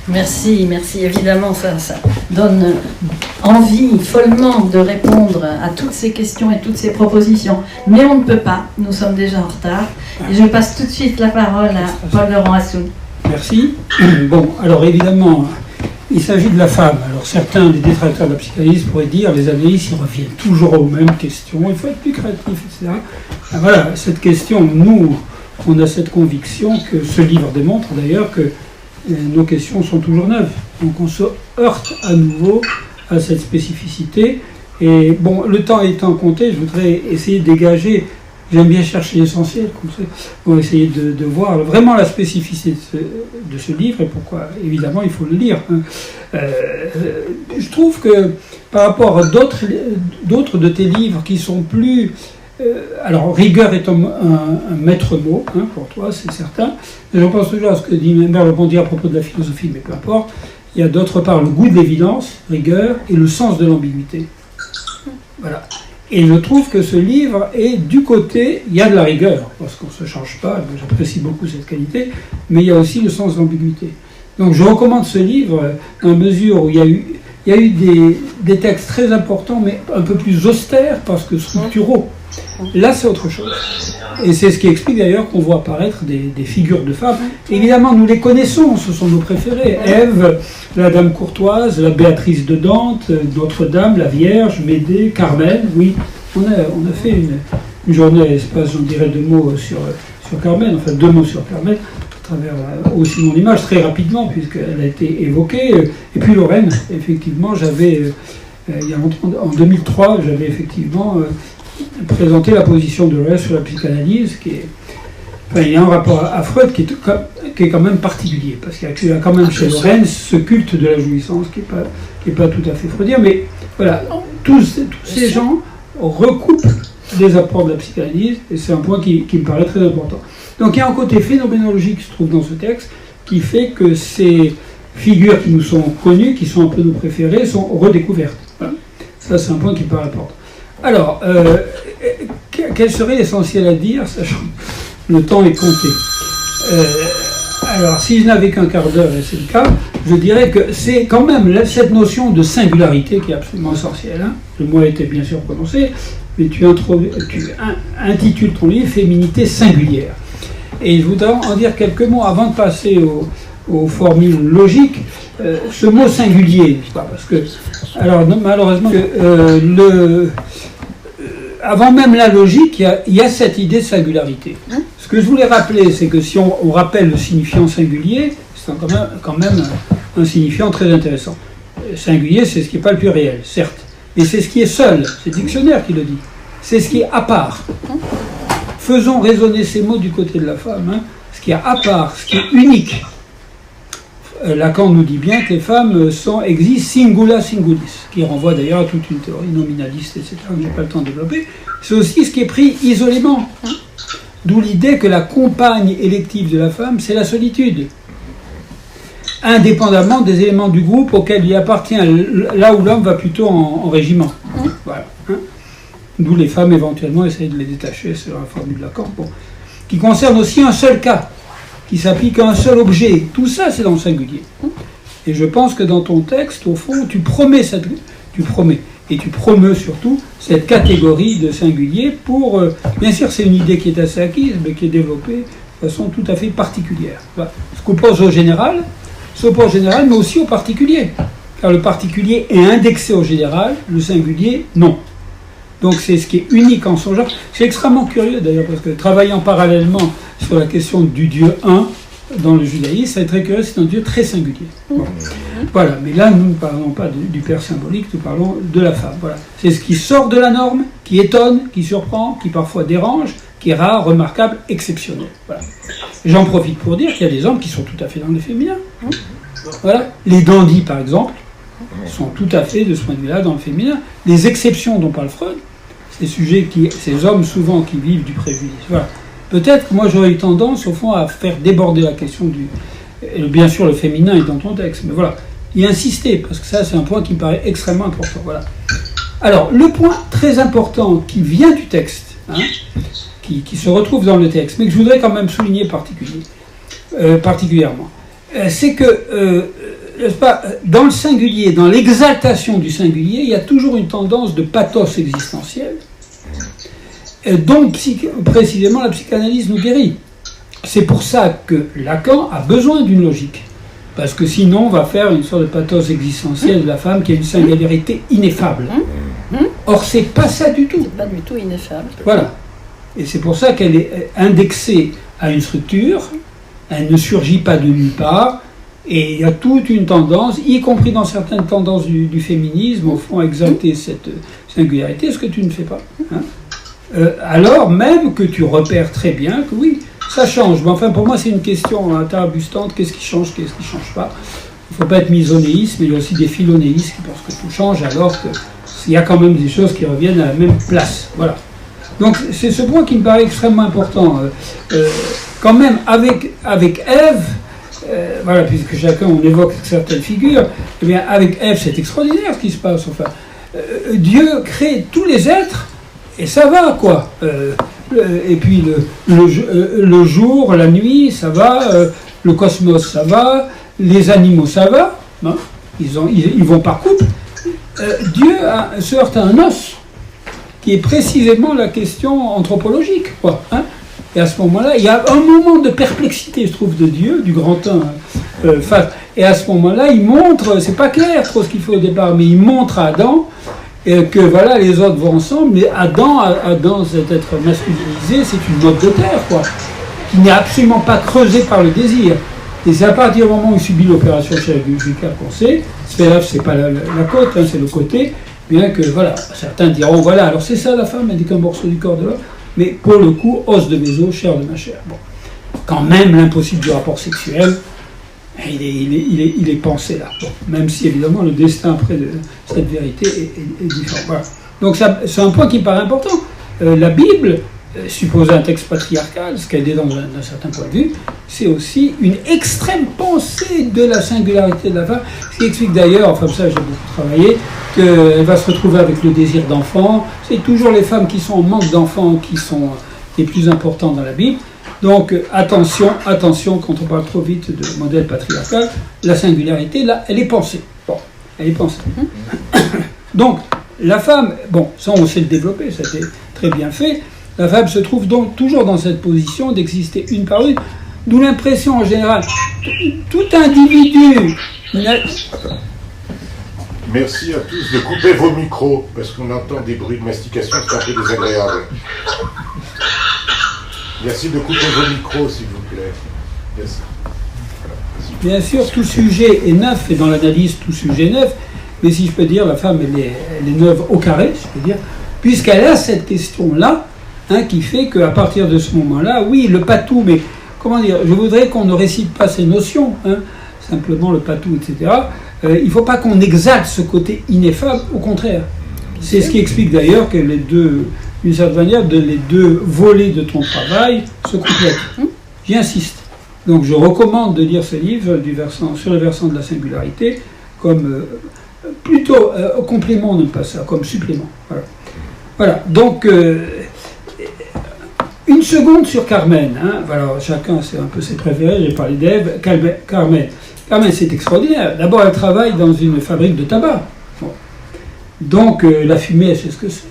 Merci. Évidemment, ça donne envie follement de répondre à toutes ces questions et toutes ces propositions. Mais on ne peut pas, nous sommes déjà en retard. Et je passe tout de suite la parole à Paul-Laurent Assoun. Merci. Bon, alors évidemment, il s'agit de la femme. Alors certains des détracteurs de la psychanalyse pourraient dire, les analystes, ils reviennent toujours aux mêmes questions, il faut être plus créatif, etc. Alors voilà, cette question, nous, on a cette conviction que ce livre démontre d'ailleurs que nos questions sont toujours neuves. Donc on se heurte à nouveau à cette spécificité. Et bon, le temps étant compté, je voudrais essayer de dégager, j'aime bien chercher l'essentiel, comme ça, pour essayer de voir vraiment la spécificité de ce livre et pourquoi, évidemment, il faut le lire. Je trouve que par rapport à d'autres de tes livres qui sont plus... alors, rigueur est un maître mot, hein, pour toi, c'est certain. Mais je pense toujours à ce que dit Merleau-Ponty à propos de la philosophie, mais peu importe. Il y a d'autre part le goût de l'évidence, rigueur, et le sens de l'ambiguïté. Voilà. Et je trouve que ce livre est du côté, il y a de la rigueur, parce qu'on ne se change pas, j'apprécie beaucoup cette qualité, mais il y a aussi le sens de l'ambiguïté. Donc je recommande ce livre dans la mesure où il y a eu des textes très importants, mais un peu plus austères, parce que structuraux. Là, c'est autre chose. Et c'est ce qui explique d'ailleurs qu'on voit apparaître des figures de femmes. Évidemment, nous les connaissons, ce sont nos préférés. Ève, la Dame courtoise, la Béatrice de Dante, Notre-Dame, la Vierge, Médée, Carmen. Oui, on a fait une journée, espace, j'en dirais 2 mots sur Carmen, enfin 2 mots sur Carmen, à travers aussi mon image, très rapidement, puisqu'elle a été évoquée. Et puis Lorraine, effectivement, j'avais... il y a longtemps, en 2003, j'avais effectivement présenté la position de Lorenz sur la psychanalyse, il y a un rapport à Freud qui est quand même particulier, parce qu'il y a quand même chez Lorenz ce culte de la jouissance qui est pas tout à fait freudien, mais voilà, tous ces gens recoupent les apports de la psychanalyse, et c'est un point qui me paraît très important. Donc il y a un côté phénoménologique qui se trouve dans ce texte, qui fait que ces figures qui nous sont connues, qui sont un peu nos préférées, sont redécouvertes. Voilà. Ça, c'est un point qui me paraît important. Alors, quel serait l'essentiel à dire, sachant que le temps est compté. Alors, si je n'avais qu'un quart d'heure, et c'est le cas, je dirais que c'est quand même cette notion de singularité qui est absolument essentielle. Hein. Le mot a été bien sûr prononcé, mais tu intitules ton livre « Féminité singulière ». Et je voudrais en dire quelques mots avant de passer aux formules logiques. Ce mot singulier, n'est-ce pas ? Parce que, alors malheureusement, avant même la logique, il y a cette idée de singularité. Ce que je voulais rappeler, c'est que si on rappelle le signifiant singulier, c'est quand même un signifiant très intéressant. Singulier, c'est ce qui n'est pas le plus réel, certes, mais c'est ce qui est seul, c'est le dictionnaire qui le dit. C'est ce qui est à part. Faisons résonner ces mots du côté de la femme. Hein. Ce qui est à part, ce qui est unique. Lacan nous dit bien que les femmes existent singula singulis, qui renvoie d'ailleurs à toute une théorie nominaliste, etc., que je n'ai pas le temps de développer. C'est aussi ce qui est pris isolément. D'où l'idée que la compagne élective de la femme, c'est la solitude. Indépendamment des éléments du groupe auquel il appartient, là où l'homme va plutôt en régiment. Voilà. Hein. D'où les femmes éventuellement essayent de les détacher sur la formule de Lacan. Bon. Qui concerne aussi un seul cas, qui s'applique à un seul objet. Tout ça, c'est dans le singulier. Et je pense que dans ton texte, au fond, tu promets et tu promeus surtout cette catégorie de singulier pour... bien sûr, c'est une idée qui est assez acquise, mais qui est développée de façon tout à fait particulière. Voilà. Ce qu'on pose au général, mais aussi au particulier. Car le particulier est indexé au général, le singulier, non. Donc c'est ce qui est unique en son genre. C'est extrêmement curieux d'ailleurs, parce que travaillant parallèlement sur la question du Dieu un dans le judaïsme, c'est très curieux, c'est un Dieu très singulier. Bon. Voilà, mais là nous ne parlons pas du Père symbolique, nous parlons de la femme. Voilà. C'est ce qui sort de la norme, qui étonne, qui surprend, qui parfois dérange, qui est rare, remarquable, exceptionnel. Voilà. J'en profite pour dire qu'il y a des hommes qui sont tout à fait dans le féminin. Voilà. Les dandys par exemple sont tout à fait de ce point de vue-là dans le féminin. Les exceptions dont parle Freud, ces hommes souvent qui vivent du préjudice. Voilà. Peut-être que moi j'aurais eu tendance au fond à faire déborder la question et bien sûr le féminin est dans ton texte, mais voilà, y insister, parce que ça c'est un point qui me paraît extrêmement important. Voilà. Alors le point très important qui vient du texte, hein, qui se retrouve dans le texte, mais que je voudrais quand même souligner particulièrement, c'est que n'est-ce pas, dans le singulier, dans l'exaltation du singulier, il y a toujours une tendance de pathos existentiel, dont précisément la psychanalyse nous guérit. C'est pour ça que Lacan a besoin d'une logique, parce que sinon on va faire une sorte de pathos existentiel de la femme qui a une singularité ineffable. Or c'est pas ça du tout. C'est pas du tout ineffable. Voilà. Et c'est pour ça qu'elle est indexée à une structure, elle ne surgit pas de nulle part, et il y a toute une tendance, y compris dans certaines tendances du féminisme, au fond, à exalter cette singularité, ce que tu ne fais pas. Hein. Alors même que tu repères très bien que oui, ça change. Mais enfin, pour moi, c'est une question interabustante. Qu'est-ce qui change, qu'est-ce qui ne change pas? Il ne faut pas être misonéiste, mais il y a aussi des philonéistes qui pensent que tout change, alors qu'il y a quand même des choses qui reviennent à la même place. Voilà. Donc, c'est ce point qui me paraît extrêmement important. Quand même, avec Ève, voilà, puisque chacun, on évoque certaines figures, eh bien, avec Ève, c'est extraordinaire ce qui se passe. Enfin, Dieu crée tous les êtres, et ça va, quoi. Et puis, le jour, la nuit, ça va, le cosmos, ça va, les animaux, ça va, hein, ils vont par couple. Dieu se heurte à un os, qui est précisément la question anthropologique, quoi, hein. Et à ce moment-là, il y a un moment de perplexité, je trouve, de Dieu, du grand un, face. Et à ce moment-là, il montre, c'est pas clair trop ce qu'il faut au départ, mais il montre à Adam que voilà, les autres vont ensemble, mais Adam, cet être masculinisé, c'est une motte de terre, quoi, qui n'est absolument pas creusée par le désir. Et c'est à partir du moment où il subit l'opération chirurgicale qu'on sait, c'est pas la côte, hein, c'est le côté, Bien que, voilà, certains diront, voilà, alors c'est ça la femme, elle n'est qu'un morceau du corps de l'homme, mais pour le coup, os de mes os, chair de ma chair. Bon. Quand même, l'impossible du rapport sexuel, il est pensé là. Bon. Même si, évidemment, le destin après de cette vérité est différent. Voilà. Donc, c'est un point qui me paraît important. La Bible, supposé un texte patriarcal, ce qu'elle est d'un certain point de vue, c'est aussi une extrême pensée de la singularité de la femme, ce qui explique d'ailleurs, enfin ça j'ai beaucoup travaillé, qu'elle va se retrouver avec le désir d'enfant. C'est toujours les femmes qui sont en manque d'enfants qui sont les plus importantes dans la Bible. Donc attention, quand on parle trop vite de modèle patriarcal, la singularité, là, elle est pensée. Bon, elle est pensée. Donc, la femme, bon, ça on sait le développer, ça a été très bien fait. La femme se trouve donc toujours dans cette position d'exister une par une, d'où l'impression en général, tout individu... Merci à tous de couper vos micros, parce qu'on entend des bruits de mastication, c'est un peu désagréable. Merci de couper vos micros, s'il vous plaît. Merci. Voilà. Bien sûr, tout sujet est neuf, et dans l'analyse, tout sujet est neuf, mais si je peux dire, la femme, elle est neuve au carré, si je peux dire, puisqu'elle a cette question-là, qui fait qu'à partir de ce moment-là, oui, le patou, mais comment dire, je voudrais qu'on ne récite pas ces notions, simplement le patou, etc. Il ne faut pas qu'on exalte ce côté ineffable, au contraire. C'est ce qui explique d'ailleurs que les deux, d'une certaine manière, les deux volets de ton travail se complètent. J'y insiste. Donc je recommande de lire ce livre sur le versant de la singularité comme plutôt complément, non pas ça, comme supplément. Voilà. Donc une seconde sur Carmen. Voilà, chacun c'est un peu ses préférés. J'ai parlé d'Ève. Carmen, c'est extraordinaire. D'abord, elle travaille dans une fabrique de tabac. Bon. Donc la fumée, elle sait ce que c'est.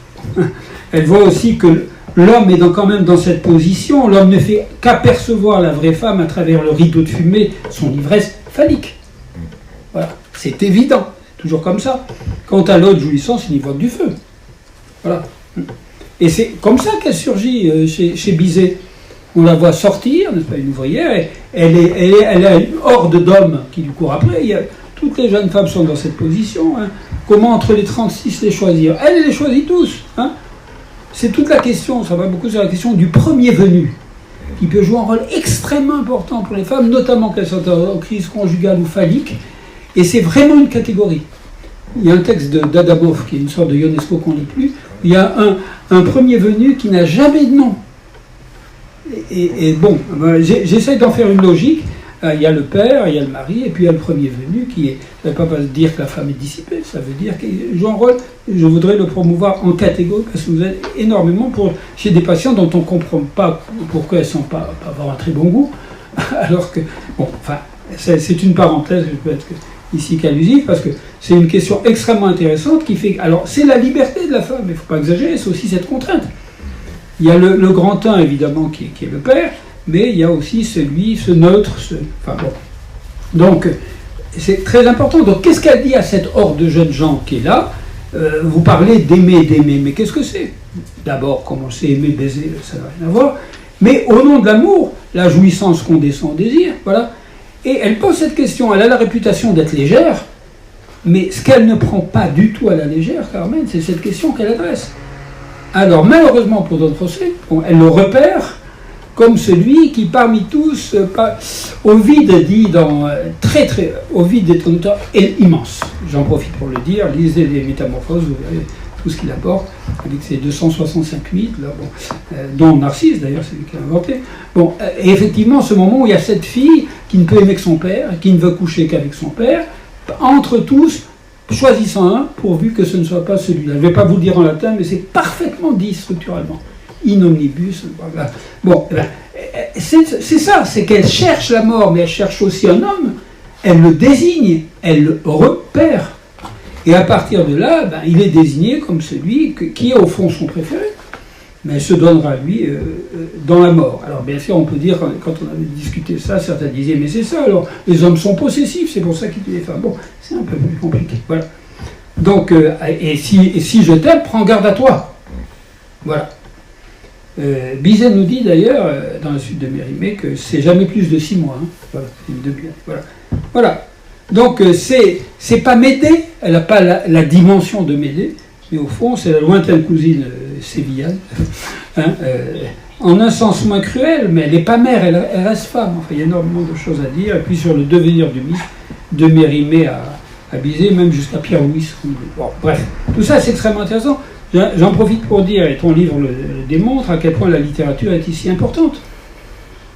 Elle voit aussi que l'homme est quand même dans cette position. L'homme ne fait qu'apercevoir la vraie femme à travers le rideau de fumée, son ivresse phallique. Voilà, c'est évident, toujours comme ça. Quant à l'autre jouissance, il y voit du feu. Voilà. Et c'est comme ça qu'elle surgit chez Bizet. On la voit sortir, n'est-ce pas, une ouvrière, elle a une horde d'hommes qui lui courent après. Toutes les jeunes femmes sont dans cette position. Comment entre les 36 les choisir? Elle les choisit tous. C'est toute la question, ça va beaucoup sur la question du premier venu, qui peut jouer un rôle extrêmement important pour les femmes, notamment qu'elles sont en crise conjugale ou phallique, et c'est vraiment une catégorie. Il y a un texte d'Adamov, qui est une sorte de Ionesco qu'on ne lit plus, il y a un premier venu qui n'a jamais de nom. Et bon, j'essaie d'en faire une logique. Il y a le père, il y a le mari, et puis il y a le premier venu qui est... Ça ne veut pas dire que la femme est dissipée, ça veut dire qu'il joue un rôle. Je voudrais le promouvoir en catégorie, parce que vous êtes énormément chez des patients dont on ne comprend pas pourquoi elles ne sont pas avoir un très bon goût, alors que... Bon, enfin, c'est une parenthèse, je peux être ici qu'allusive, parce que c'est une question extrêmement intéressante qui fait... Alors, c'est la liberté de la femme, mais il ne faut pas exagérer, c'est aussi cette contrainte. Il y a le grand un, évidemment, qui est le père, mais il y a aussi ce neutre, enfin bon. Donc, c'est très important. Donc, qu'est-ce qu'elle dit à cette horde de jeunes gens qui est là? Vous parlez d'aimer, mais qu'est-ce que c'est? D'abord, comme on sait aimer, baiser, ça n'a rien à voir. Mais au nom de l'amour, la jouissance qu'on descend au désir, voilà. Et elle pose cette question. Elle a la réputation d'être légère, mais ce qu'elle ne prend pas du tout à la légère, Carmen, c'est cette question qu'elle adresse. Alors, malheureusement pour d'autres procès, elle le repère comme celui qui, parmi tous, Ovide dit Ovide est un auteur immense. J'en profite pour le dire, lisez les Métamorphoses, vous verrez tout ce qu'il apporte, avec ses 265 mythes, là, dont Narcisse, d'ailleurs, c'est lui qui l'a inventé. Bon, et effectivement, ce moment où il y a cette fille qui ne peut aimer que son père, qui ne veut coucher qu'avec son père, entre tous, choisissant un, pourvu que ce ne soit pas celui-là. Je ne vais pas vous le dire en latin, mais c'est parfaitement dit structurellement. In omnibus. Voilà. Bon, c'est ça, c'est qu'elle cherche la mort, mais elle cherche aussi un homme. Elle le désigne, elle le repère. Et à partir de là, il est désigné comme celui qui est au fond son préféré. Mais elle se donnera lui dans la mort. Alors bien sûr, on peut dire, quand on avait discuté ça, certains disaient, mais c'est ça, alors les hommes sont possessifs, c'est pour ça qu'ils tuent les femmes. Bon, c'est un peu plus compliqué. Voilà. Donc, et si je t'aime, prends garde à toi. Voilà. Bizet nous dit d'ailleurs, dans la suite de Mérimée, que c'est jamais plus de 6 mois. Voilà, voilà. Donc, c'est pas m'aider, elle n'a pas la dimension de m'aider, mais au fond, c'est la lointaine cousine sévillane, hein, en un sens moins cruel, mais elle n'est pas mère, elle reste femme. Enfin, il y a énormément de choses à dire. Et puis sur le devenir du mythe, de Mérimée à Bizet, même jusqu'à Pierre-Louis. Bon, bref, tout ça c'est extrêmement intéressant. J'en profite pour dire, et ton livre le démontre, à quel point la littérature est ici importante.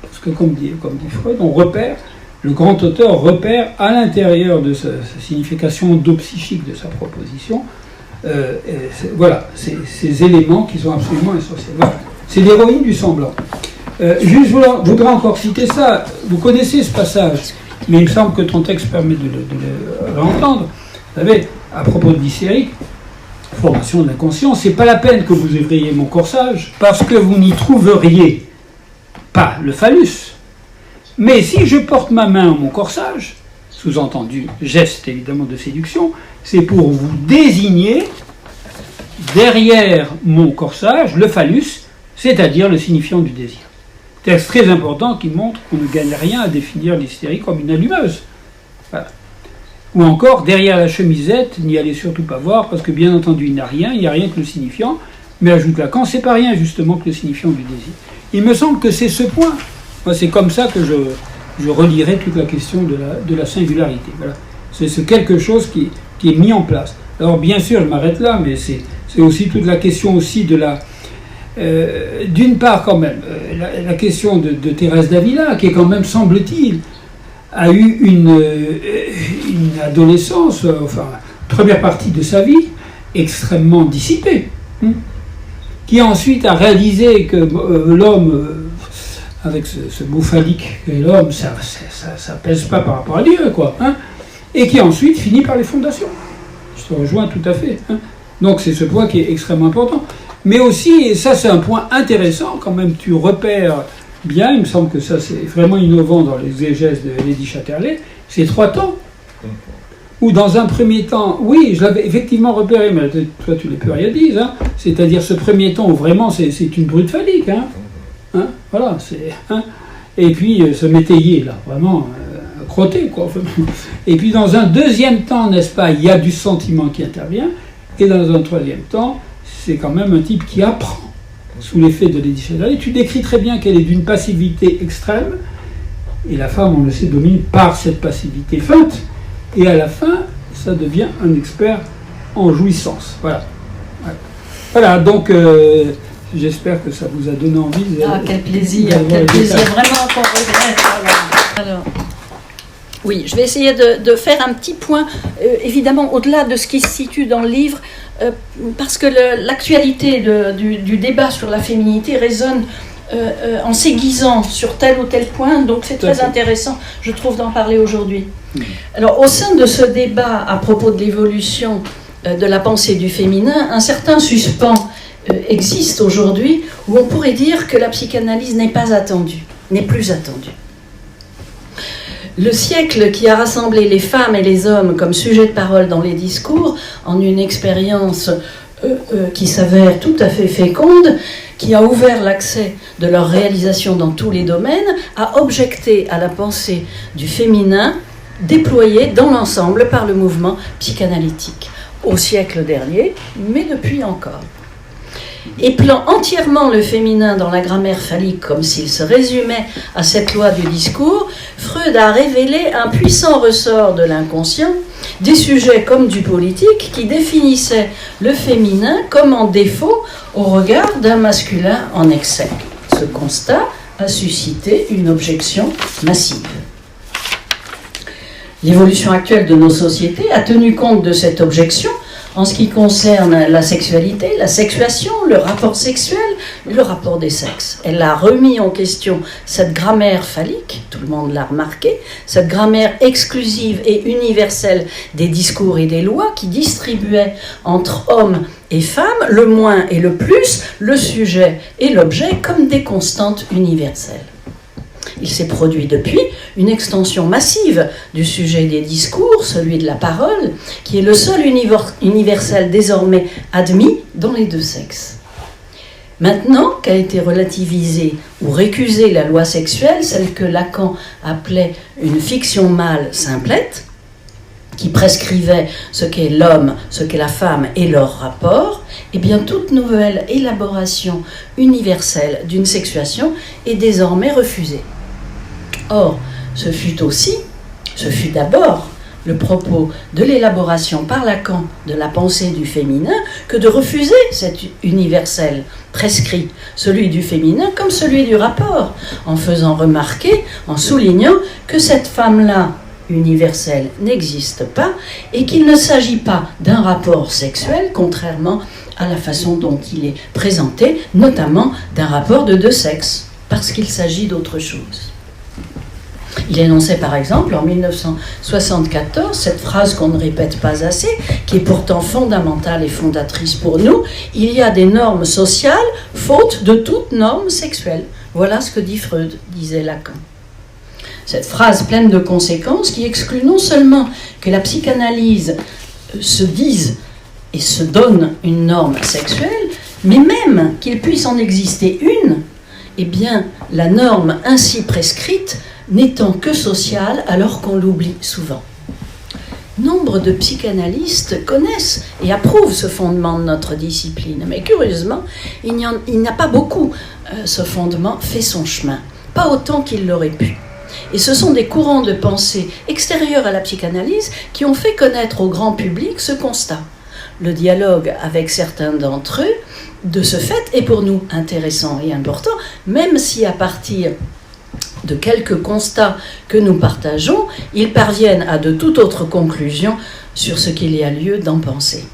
Parce que comme dit Freud, on repère, le grand auteur repère à l'intérieur de sa signification endopsychique de sa proposition, voilà, ces éléments qui sont absolument essentiels. Voilà. C'est l'héroïne du semblant. Juste, je voudrais encore citer ça. Vous connaissez ce passage, mais il me semble que ton texte permet de le réentendre. Vous savez, à propos de l'hystérique, formation de l'inconscient, c'est pas la peine que vous ouvriez mon corsage, parce que vous n'y trouveriez pas le phallus. Mais si je porte ma main à mon corsage, sous-entendu geste évidemment de séduction, c'est pour vous désigner derrière mon corsage le phallus, c'est-à-dire le signifiant du désir. Texte très important qui montre qu'on ne gagne rien à définir l'hystérie comme une allumeuse. Voilà. Ou encore, derrière la chemisette, n'y allez surtout pas voir, parce que bien entendu, il n'y a rien que le signifiant, mais ajoute Lacan, c'est pas rien justement que le signifiant du désir. Il me semble que c'est ce point. Moi, c'est comme ça que je relirai toute la question de la singularité. Voilà. C'est ce quelque chose qui est mis en place. Alors bien sûr, je m'arrête là, mais c'est aussi toute la question aussi de la... d'une part quand même, la question de Thérèse d'Avila, qui est quand même, semble-t-il, a eu une adolescence, enfin, première partie de sa vie, extrêmement dissipée, qui ensuite a réalisé que l'homme, avec ce mot phallique qu'est l'homme, ça pèse pas par rapport à Dieu, quoi, hein, et qui ensuite finit par les fondations. Je te rejoins tout à fait. Hein. Donc c'est ce point qui est extrêmement important. Mais aussi, et ça c'est un point intéressant, quand même tu repères bien, il me semble que ça c'est vraiment innovant dans l'exégèse de Lady Chatterley, c'est 3 temps. Où dans un premier temps, oui, je l'avais effectivement repéré, mais toi tu l'as plus rien dit, hein, c'est-à-dire ce premier temps où vraiment c'est une brute phallique. Hein, hein, voilà, c'est... Hein, et puis ce métayer là, vraiment crotté, quoi. Et puis dans un deuxième temps, n'est-ce pas, il y a du sentiment qui intervient, et dans un troisième temps, c'est quand même un type qui apprend sous l'effet de Lady Chatterley. Tu décris très bien qu'elle est d'une passivité extrême, et la femme, on le sait, domine par cette passivité feinte, et à la fin, ça devient un expert en jouissance. Voilà. Voilà, donc j'espère que ça vous a donné envie. Quel plaisir, vraiment qu'on regrette. Alors, oui, je vais essayer de faire un petit point, évidemment, au-delà de ce qui se situe dans le livre, parce que l'actualité du débat sur la féminité résonne en s'aiguisant sur tel ou tel point, donc c'est très intéressant, je trouve, d'en parler aujourd'hui. Alors, au sein de ce débat à propos de l'évolution de la pensée du féminin, un certain suspens existe aujourd'hui où on pourrait dire que la psychanalyse n'est plus attendue. Le siècle qui a rassemblé les femmes et les hommes comme sujet de parole dans les discours, en une expérience qui s'avère tout à fait féconde, qui a ouvert l'accès de leur réalisation dans tous les domaines, a objecté à la pensée du féminin déployée dans l'ensemble par le mouvement psychanalytique, au siècle dernier, mais depuis encore. Épelant entièrement le féminin dans la grammaire phallique comme s'il se résumait à cette loi du discours, Freud a révélé un puissant ressort de l'inconscient, des sujets comme du politique, qui définissaient le féminin comme en défaut au regard d'un masculin en excès. Ce constat a suscité une objection massive. L'évolution actuelle de nos sociétés a tenu compte de cette objection en ce qui concerne la sexualité, la sexuation, le rapport sexuel, le rapport des sexes. Elle a remis en question cette grammaire phallique, tout le monde l'a remarqué, cette grammaire exclusive et universelle des discours et des lois qui distribuait entre hommes et femmes le moins et le plus, le sujet et l'objet comme des constantes universelles. Il s'est produit depuis une extension massive du sujet des discours, celui de la parole, qui est le seul universel désormais admis dans les deux sexes. Maintenant qu'a été relativisée ou récusée la loi sexuelle, celle que Lacan appelait une fiction mâle simplette, qui prescrivait ce qu'est l'homme, ce qu'est la femme et leur rapport, eh bien toute nouvelle élaboration universelle d'une sexuation est désormais refusée. Or, ce fut d'abord le propos de l'élaboration par Lacan de la pensée du féminin que de refuser cet universel prescrit, celui du féminin comme celui du rapport, en faisant remarquer, en soulignant que cette femme-là, universelle, n'existe pas et qu'il ne s'agit pas d'un rapport sexuel, contrairement à la façon dont il est présenté, notamment d'un rapport de deux sexes, parce qu'il s'agit d'autre chose. Il énonçait par exemple en 1974 cette phrase qu'on ne répète pas assez, qui est pourtant fondamentale et fondatrice pour nous: il y a des normes sociales faute de toute norme sexuelle. Voilà ce que dit Freud, disait Lacan. Cette phrase pleine de conséquences qui exclut non seulement que la psychanalyse se dise et se donne une norme sexuelle, mais même qu'il puisse en exister une, eh bien la norme ainsi prescrite n'étant que sociale alors qu'on l'oublie souvent. Nombre de psychanalystes connaissent et approuvent ce fondement de notre discipline, mais curieusement, il n'a pas beaucoup, ce fondement, fait son chemin, pas autant qu'il l'aurait pu. Et ce sont des courants de pensée extérieurs à la psychanalyse qui ont fait connaître au grand public ce constat. Le dialogue avec certains d'entre eux, de ce fait, est pour nous intéressant et important, même si à partir de quelques constats que nous partageons, ils parviennent à de toute autre conclusion sur ce qu'il y a lieu d'en penser.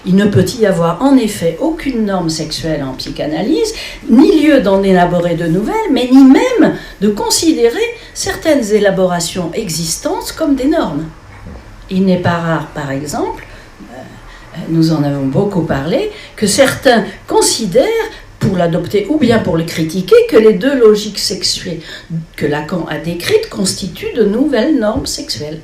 Il ne peut y avoir en effet aucune norme sexuelle en psychanalyse, ni lieu d'en élaborer de nouvelles, mais ni même de considérer certaines élaborations existantes comme des normes. Il n'est pas rare, par exemple, nous en avons beaucoup parlé, que certains considèrent, pour l'adopter ou bien pour le critiquer, que les deux logiques sexuées que Lacan a décrites constituent de nouvelles normes sexuelles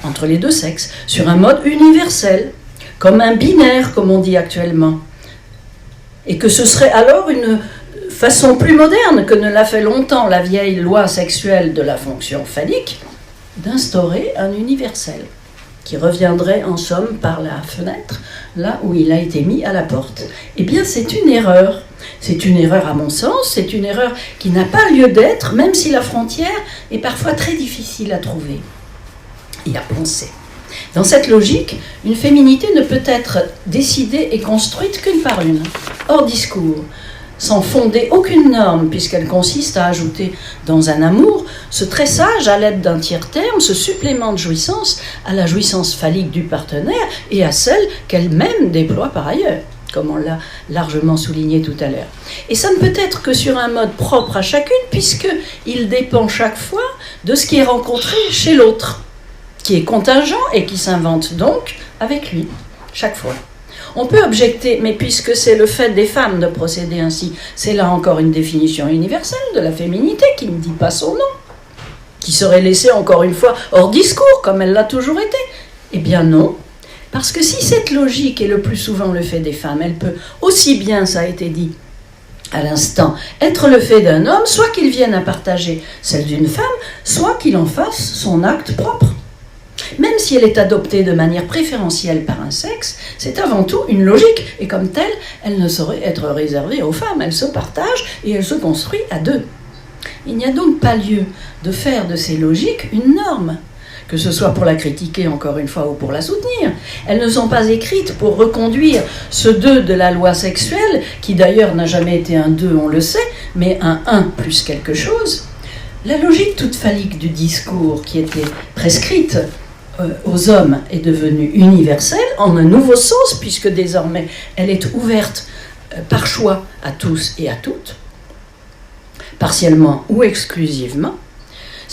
entre les deux sexes, sur un mode universel, comme un binaire, comme on dit actuellement. Et que ce serait alors une façon plus moderne que ne l'a fait longtemps la vieille loi sexuelle de la fonction phallique, d'instaurer un universel, qui reviendrait en somme par la fenêtre, là où il a été mis à la porte. Eh bien, c'est une erreur. C'est une erreur à mon sens, c'est une erreur qui n'a pas lieu d'être, même si la frontière est parfois très difficile à trouver et à penser. Dans cette logique, une féminité ne peut être décidée et construite qu'une par une, hors discours, sans fonder aucune norme, puisqu'elle consiste à ajouter dans un amour ce tressage à l'aide d'un tiers-terme, ce supplément de jouissance à la jouissance phallique du partenaire et à celle qu'elle-même déploie par ailleurs, comme on l'a largement souligné tout à l'heure. Et ça ne peut être que sur un mode propre à chacune, puisqu'il dépend chaque fois de ce qui est rencontré chez l'autre, qui est contingent et qui s'invente donc avec lui, chaque fois. On peut objecter, mais puisque c'est le fait des femmes de procéder ainsi, c'est là encore une définition universelle de la féminité qui ne dit pas son nom, qui serait laissée encore une fois hors discours, comme elle l'a toujours été. Eh bien non, parce que si cette logique est le plus souvent le fait des femmes, elle peut aussi bien, ça a été dit à l'instant, être le fait d'un homme, soit qu'il vienne à partager celle d'une femme, soit qu'il en fasse son acte propre. Même si elle est adoptée de manière préférentielle par un sexe, c'est avant tout une logique, et comme telle, elle ne saurait être réservée aux femmes. Elle se partage et elle se construit à deux. Il n'y a donc pas lieu de faire de ces logiques une norme, que ce soit pour la critiquer encore une fois ou pour la soutenir. Elles ne sont pas écrites pour reconduire ce 2 de la loi sexuelle, qui d'ailleurs n'a jamais été un 2, on le sait, mais un 1 plus quelque chose. La logique toute phallique du discours qui était prescrite aux hommes est devenue universelle en un nouveau sens, puisque désormais elle est ouverte par choix à tous et à toutes, partiellement ou exclusivement,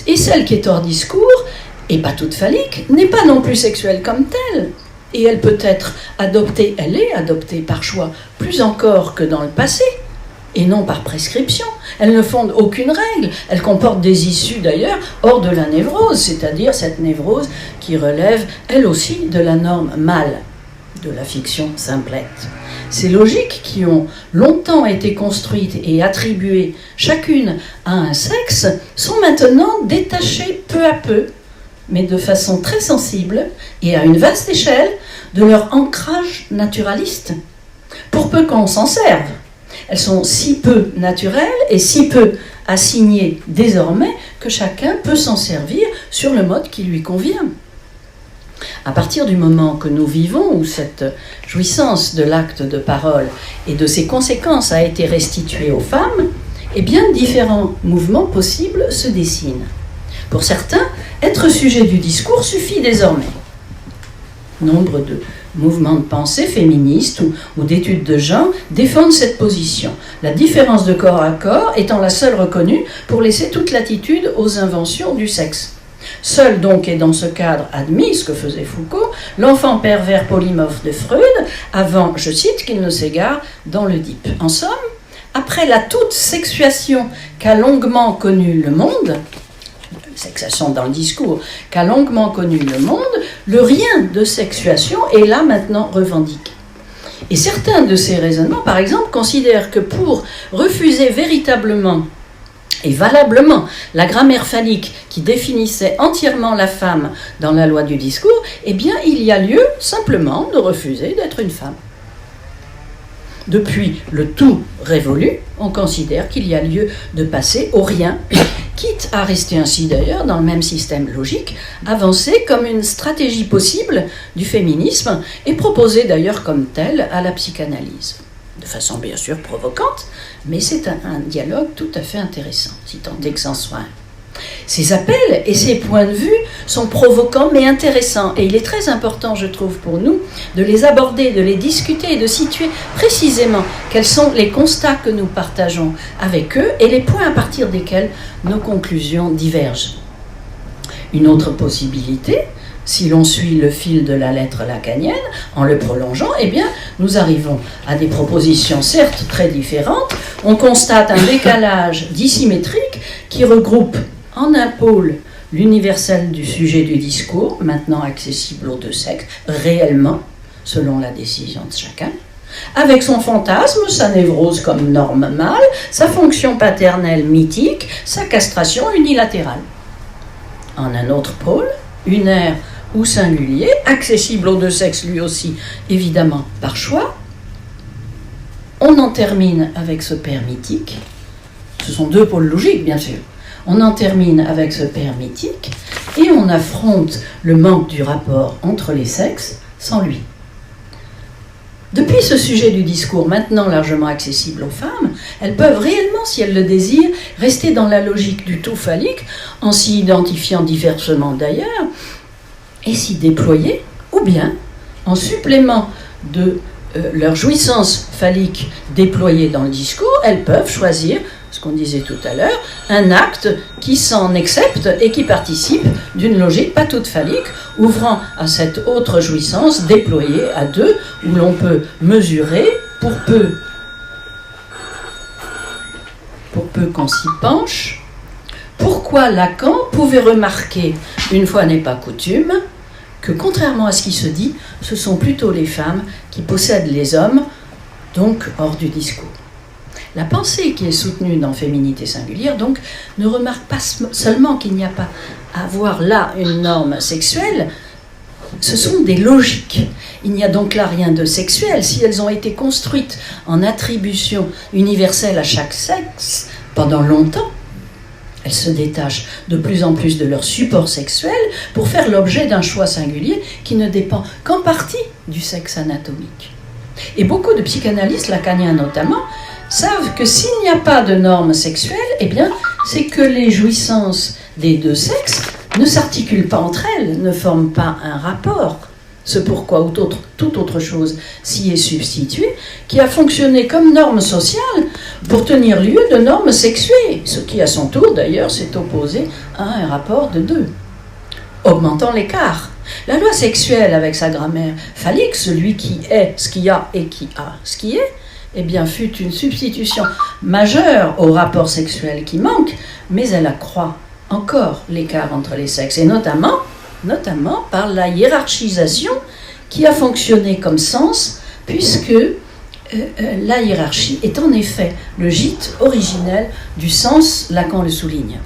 et celle qui est hors discours, et pas toute phallique, n'est pas non plus sexuelle comme telle, et elle peut être adoptée, elle est adoptée par choix, plus encore que dans le passé, et non par prescription. Elle ne fonde aucune règle. Elle comporte des issues d'ailleurs hors de la névrose, c'est-à-dire cette névrose qui relève elle aussi de la norme mâle, de la fiction simplette. Ces logiques qui ont longtemps été construites et attribuées chacune à un sexe sont maintenant détachées peu à peu mais de façon très sensible et à une vaste échelle, de leur ancrage naturaliste, pour peu qu'on s'en serve. Elles sont si peu naturelles et si peu assignées désormais que chacun peut s'en servir sur le mode qui lui convient. À partir du moment que nous vivons, où cette jouissance de l'acte de parole et de ses conséquences a été restituée aux femmes, eh bien différents mouvements possibles se dessinent. Pour certains, être sujet du discours suffit désormais. Nombre de mouvements de pensée féministes ou d'études de genre défendent cette position, la différence de corps à corps étant la seule reconnue pour laisser toute latitude aux inventions du sexe. Seul donc est dans ce cadre admis, ce que faisait Foucault, l'enfant pervers polymorphe de Freud, avant, je cite, qu'il ne s'égare dans l'Oedipe. En somme, après la toute sexuation qu'a longuement connue le monde, sexuation dans le discours, qu'a longuement connu le monde, le rien de sexuation est là maintenant revendiqué. Et certains de ces raisonnements, par exemple, considèrent que pour refuser véritablement et valablement la grammaire phallique qui définissait entièrement la femme dans la loi du discours, eh bien, il y a lieu simplement de refuser d'être une femme. Depuis le tout révolu, on considère qu'il y a lieu de passer au rien, quitte à rester ainsi d'ailleurs dans le même système logique, avancé comme une stratégie possible du féminisme et proposé d'ailleurs comme telle à la psychanalyse. De façon bien sûr provocante, mais c'est un dialogue tout à fait intéressant, si tant est que c'en soit un. Ces appels et ces points de vue sont provocants mais intéressants et il est très important, je trouve, pour nous de les aborder, de les discuter et de situer précisément quels sont les constats que nous partageons avec eux et les points à partir desquels nos conclusions divergent. Une autre possibilité, si l'on suit le fil de la lettre lacanienne, en le prolongeant, eh bien, nous arrivons à des propositions certes très différentes. On constate un décalage dissymétrique qui regroupe en un pôle l'universel du sujet du discours, maintenant accessible aux deux sexes, réellement, selon la décision de chacun, avec son fantasme, sa névrose comme norme mâle, sa fonction paternelle mythique, sa castration unilatérale. En un autre pôle, unaire ou singulier, accessible aux deux sexes lui aussi, évidemment par choix, on en termine avec ce père mythique. Ce sont deux pôles logiques, bien sûr. On en termine avec ce père mythique et on affronte le manque du rapport entre les sexes sans lui. Depuis ce sujet du discours, maintenant largement accessible aux femmes, elles peuvent réellement, si elles le désirent, rester dans la logique du tout phallique, en s'y identifiant diversement d'ailleurs, et s'y déployer, ou bien, en supplément de leur jouissance phallique déployée dans le discours, elles peuvent choisir, ce qu'on disait tout à l'heure, un acte qui s'en accepte et qui participe d'une logique pas toute phallique, ouvrant à cette autre jouissance déployée à deux, où l'on peut mesurer, pour peu qu'on s'y penche, pourquoi Lacan pouvait remarquer, une fois n'est pas coutume, que contrairement à ce qui se dit, ce sont plutôt les femmes qui possèdent les hommes, donc hors du discours. La pensée qui est soutenue dans Féminité singulière, donc, ne remarque pas seulement qu'il n'y a pas à avoir là une norme sexuelle, ce sont des logiques. Il n'y a donc là rien de sexuel. Si elles ont été construites en attribution universelle à chaque sexe pendant longtemps, elles se détachent de plus en plus de leur support sexuel pour faire l'objet d'un choix singulier qui ne dépend qu'en partie du sexe anatomique. Et beaucoup de psychanalystes, lacaniens notamment, savent que s'il n'y a pas de normes sexuelles, eh bien, c'est que les jouissances des deux sexes ne s'articulent pas entre elles, ne forment pas un rapport. Ce pourquoi toute autre chose s'y est substituée, qui a fonctionné comme norme sociale pour tenir lieu de normes sexuées, ce qui à son tour d'ailleurs s'est opposé à un rapport de deux, augmentant l'écart. La loi sexuelle avec sa grammaire phallique, celui qui est ce qui a et qui a ce qui est, eh bien, fut une substitution majeure au rapport sexuel qui manque, mais elle accroît encore l'écart entre les sexes, et notamment par la hiérarchisation qui a fonctionné comme sens, puisque la hiérarchie est en effet le gîte originel du sens, Lacan le souligne.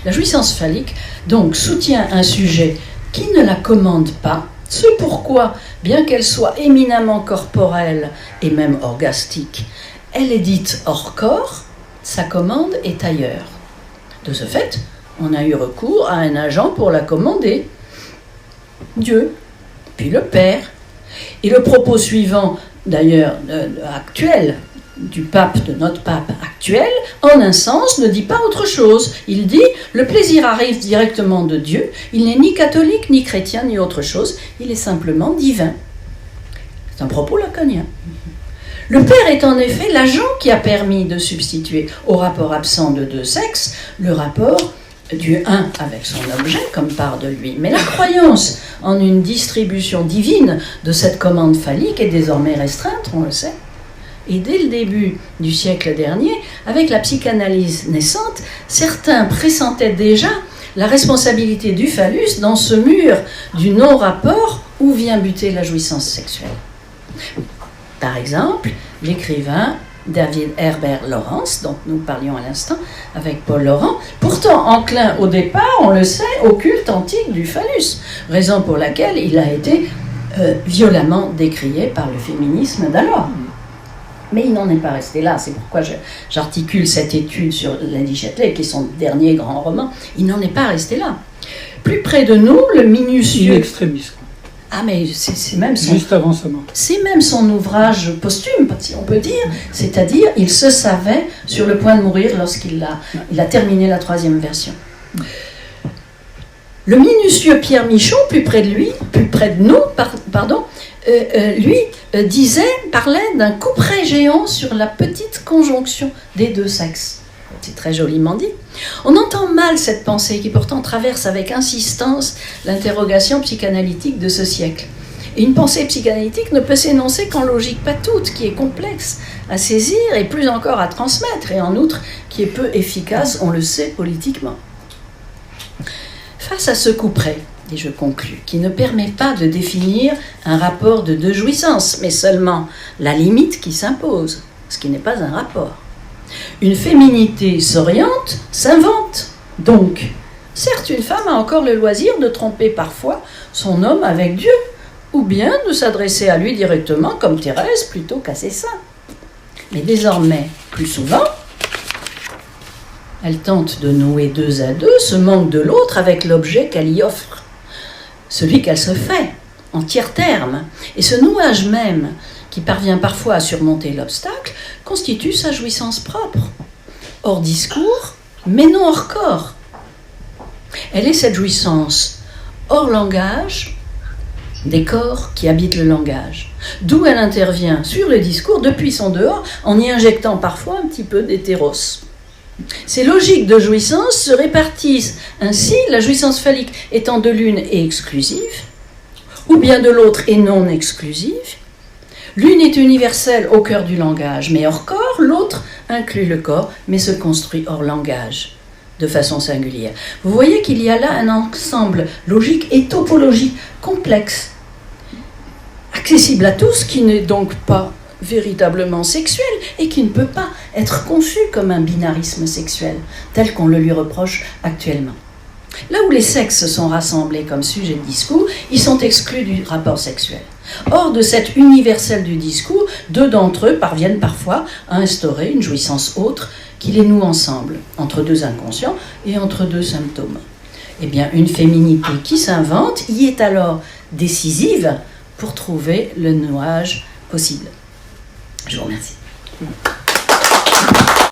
La jouissance phallique, donc, soutient un sujet qui ne la commande pas, ce pourquoi, bien qu'elle soit éminemment corporelle et même orgastique, elle est dite hors corps, sa commande est ailleurs. De ce fait, on a eu recours à un agent pour la commander, Dieu, puis le Père. Et le propos suivant, d'ailleurs actuel, du pape, de notre pape actuel, en un sens, ne dit pas autre chose. Il dit, le plaisir arrive directement de Dieu, il n'est ni catholique, ni chrétien, ni autre chose, il est simplement divin. C'est un propos lacanien. Le Père est en effet l'agent qui a permis de substituer au rapport absent de deux sexes le rapport Dieu un avec son objet comme part de lui. Mais la croyance en une distribution divine de cette commande phallique est désormais restreinte, on le sait. Et dès le début du siècle dernier, avec la psychanalyse naissante, certains pressentaient déjà la responsabilité du phallus dans ce mur du non-rapport où vient buter la jouissance sexuelle. Par exemple, l'écrivain David Herbert Lawrence, dont nous parlions à l'instant avec Paul Laurent, pourtant enclin au départ, on le sait, au culte antique du phallus, raison pour laquelle il a été violemment décrié par le féminisme d'alors. Mais il n'en est pas resté là, c'est pourquoi j'articule cette étude sur Lady Chatterley, qui est son dernier grand roman. Il n'en est pas resté là. Plus près de nous, le minutieux... Extrémiste. Ah, mais c'est même son... Juste avant sa mort. C'est même son ouvrage posthume, si on peut dire. C'est-à-dire, il se savait sur le point de mourir lorsqu'il a terminé la 3e version. Le minutieux Pierre Michon, plus près de nous, lui parlait d'un couperet géant sur la petite conjonction des deux sexes. C'est très joliment dit. On entend mal cette pensée qui pourtant traverse avec insistance l'interrogation psychanalytique de ce siècle. Et une pensée psychanalytique ne peut s'énoncer qu'en logique pas toute, qui est complexe à saisir et plus encore à transmettre, et en outre qui est peu efficace, on le sait, politiquement. Face à ce couperet, et je conclus, qui ne permet pas de définir un rapport de deux jouissances, mais seulement la limite qui s'impose, ce qui n'est pas un rapport. Une féminité s'oriente, s'invente. Donc, certes, une femme a encore le loisir de tromper parfois son homme avec Dieu, ou bien de s'adresser à lui directement comme Thérèse plutôt qu'à ses saints. Mais désormais, plus souvent, elle tente de nouer deux à deux, se manque de l'autre avec l'objet qu'elle y offre, celui qu'elle se fait, en tiers terme. Et ce nouage même, qui parvient parfois à surmonter l'obstacle, constitue sa jouissance propre, hors discours, mais non hors corps. Elle est cette jouissance hors langage, des corps qui habitent le langage, d'où elle intervient sur le discours depuis son dehors, en y injectant parfois un petit peu d'éthéros. Ces logiques de jouissance se répartissent ainsi, la jouissance phallique étant de l'une et exclusive, ou bien de l'autre et non exclusive. L'une est universelle au cœur du langage, mais hors corps, l'autre inclut le corps, mais se construit hors langage, de façon singulière. Vous voyez qu'il y a là un ensemble logique et topologique complexe, accessible à tous, qui n'est donc pas véritablement sexuel et qui ne peut pas être conçu comme un binarisme sexuel, tel qu'on le lui reproche actuellement. Là où les sexes sont rassemblés comme sujet de discours, ils sont exclus du rapport sexuel. Hors de cette universelle du discours, deux d'entre eux parviennent parfois à instaurer une jouissance autre qui les noue ensemble, entre deux inconscients et entre deux symptômes. Eh bien, une féminité qui s'invente y est alors décisive pour trouver le nouage possible. Je vous remercie.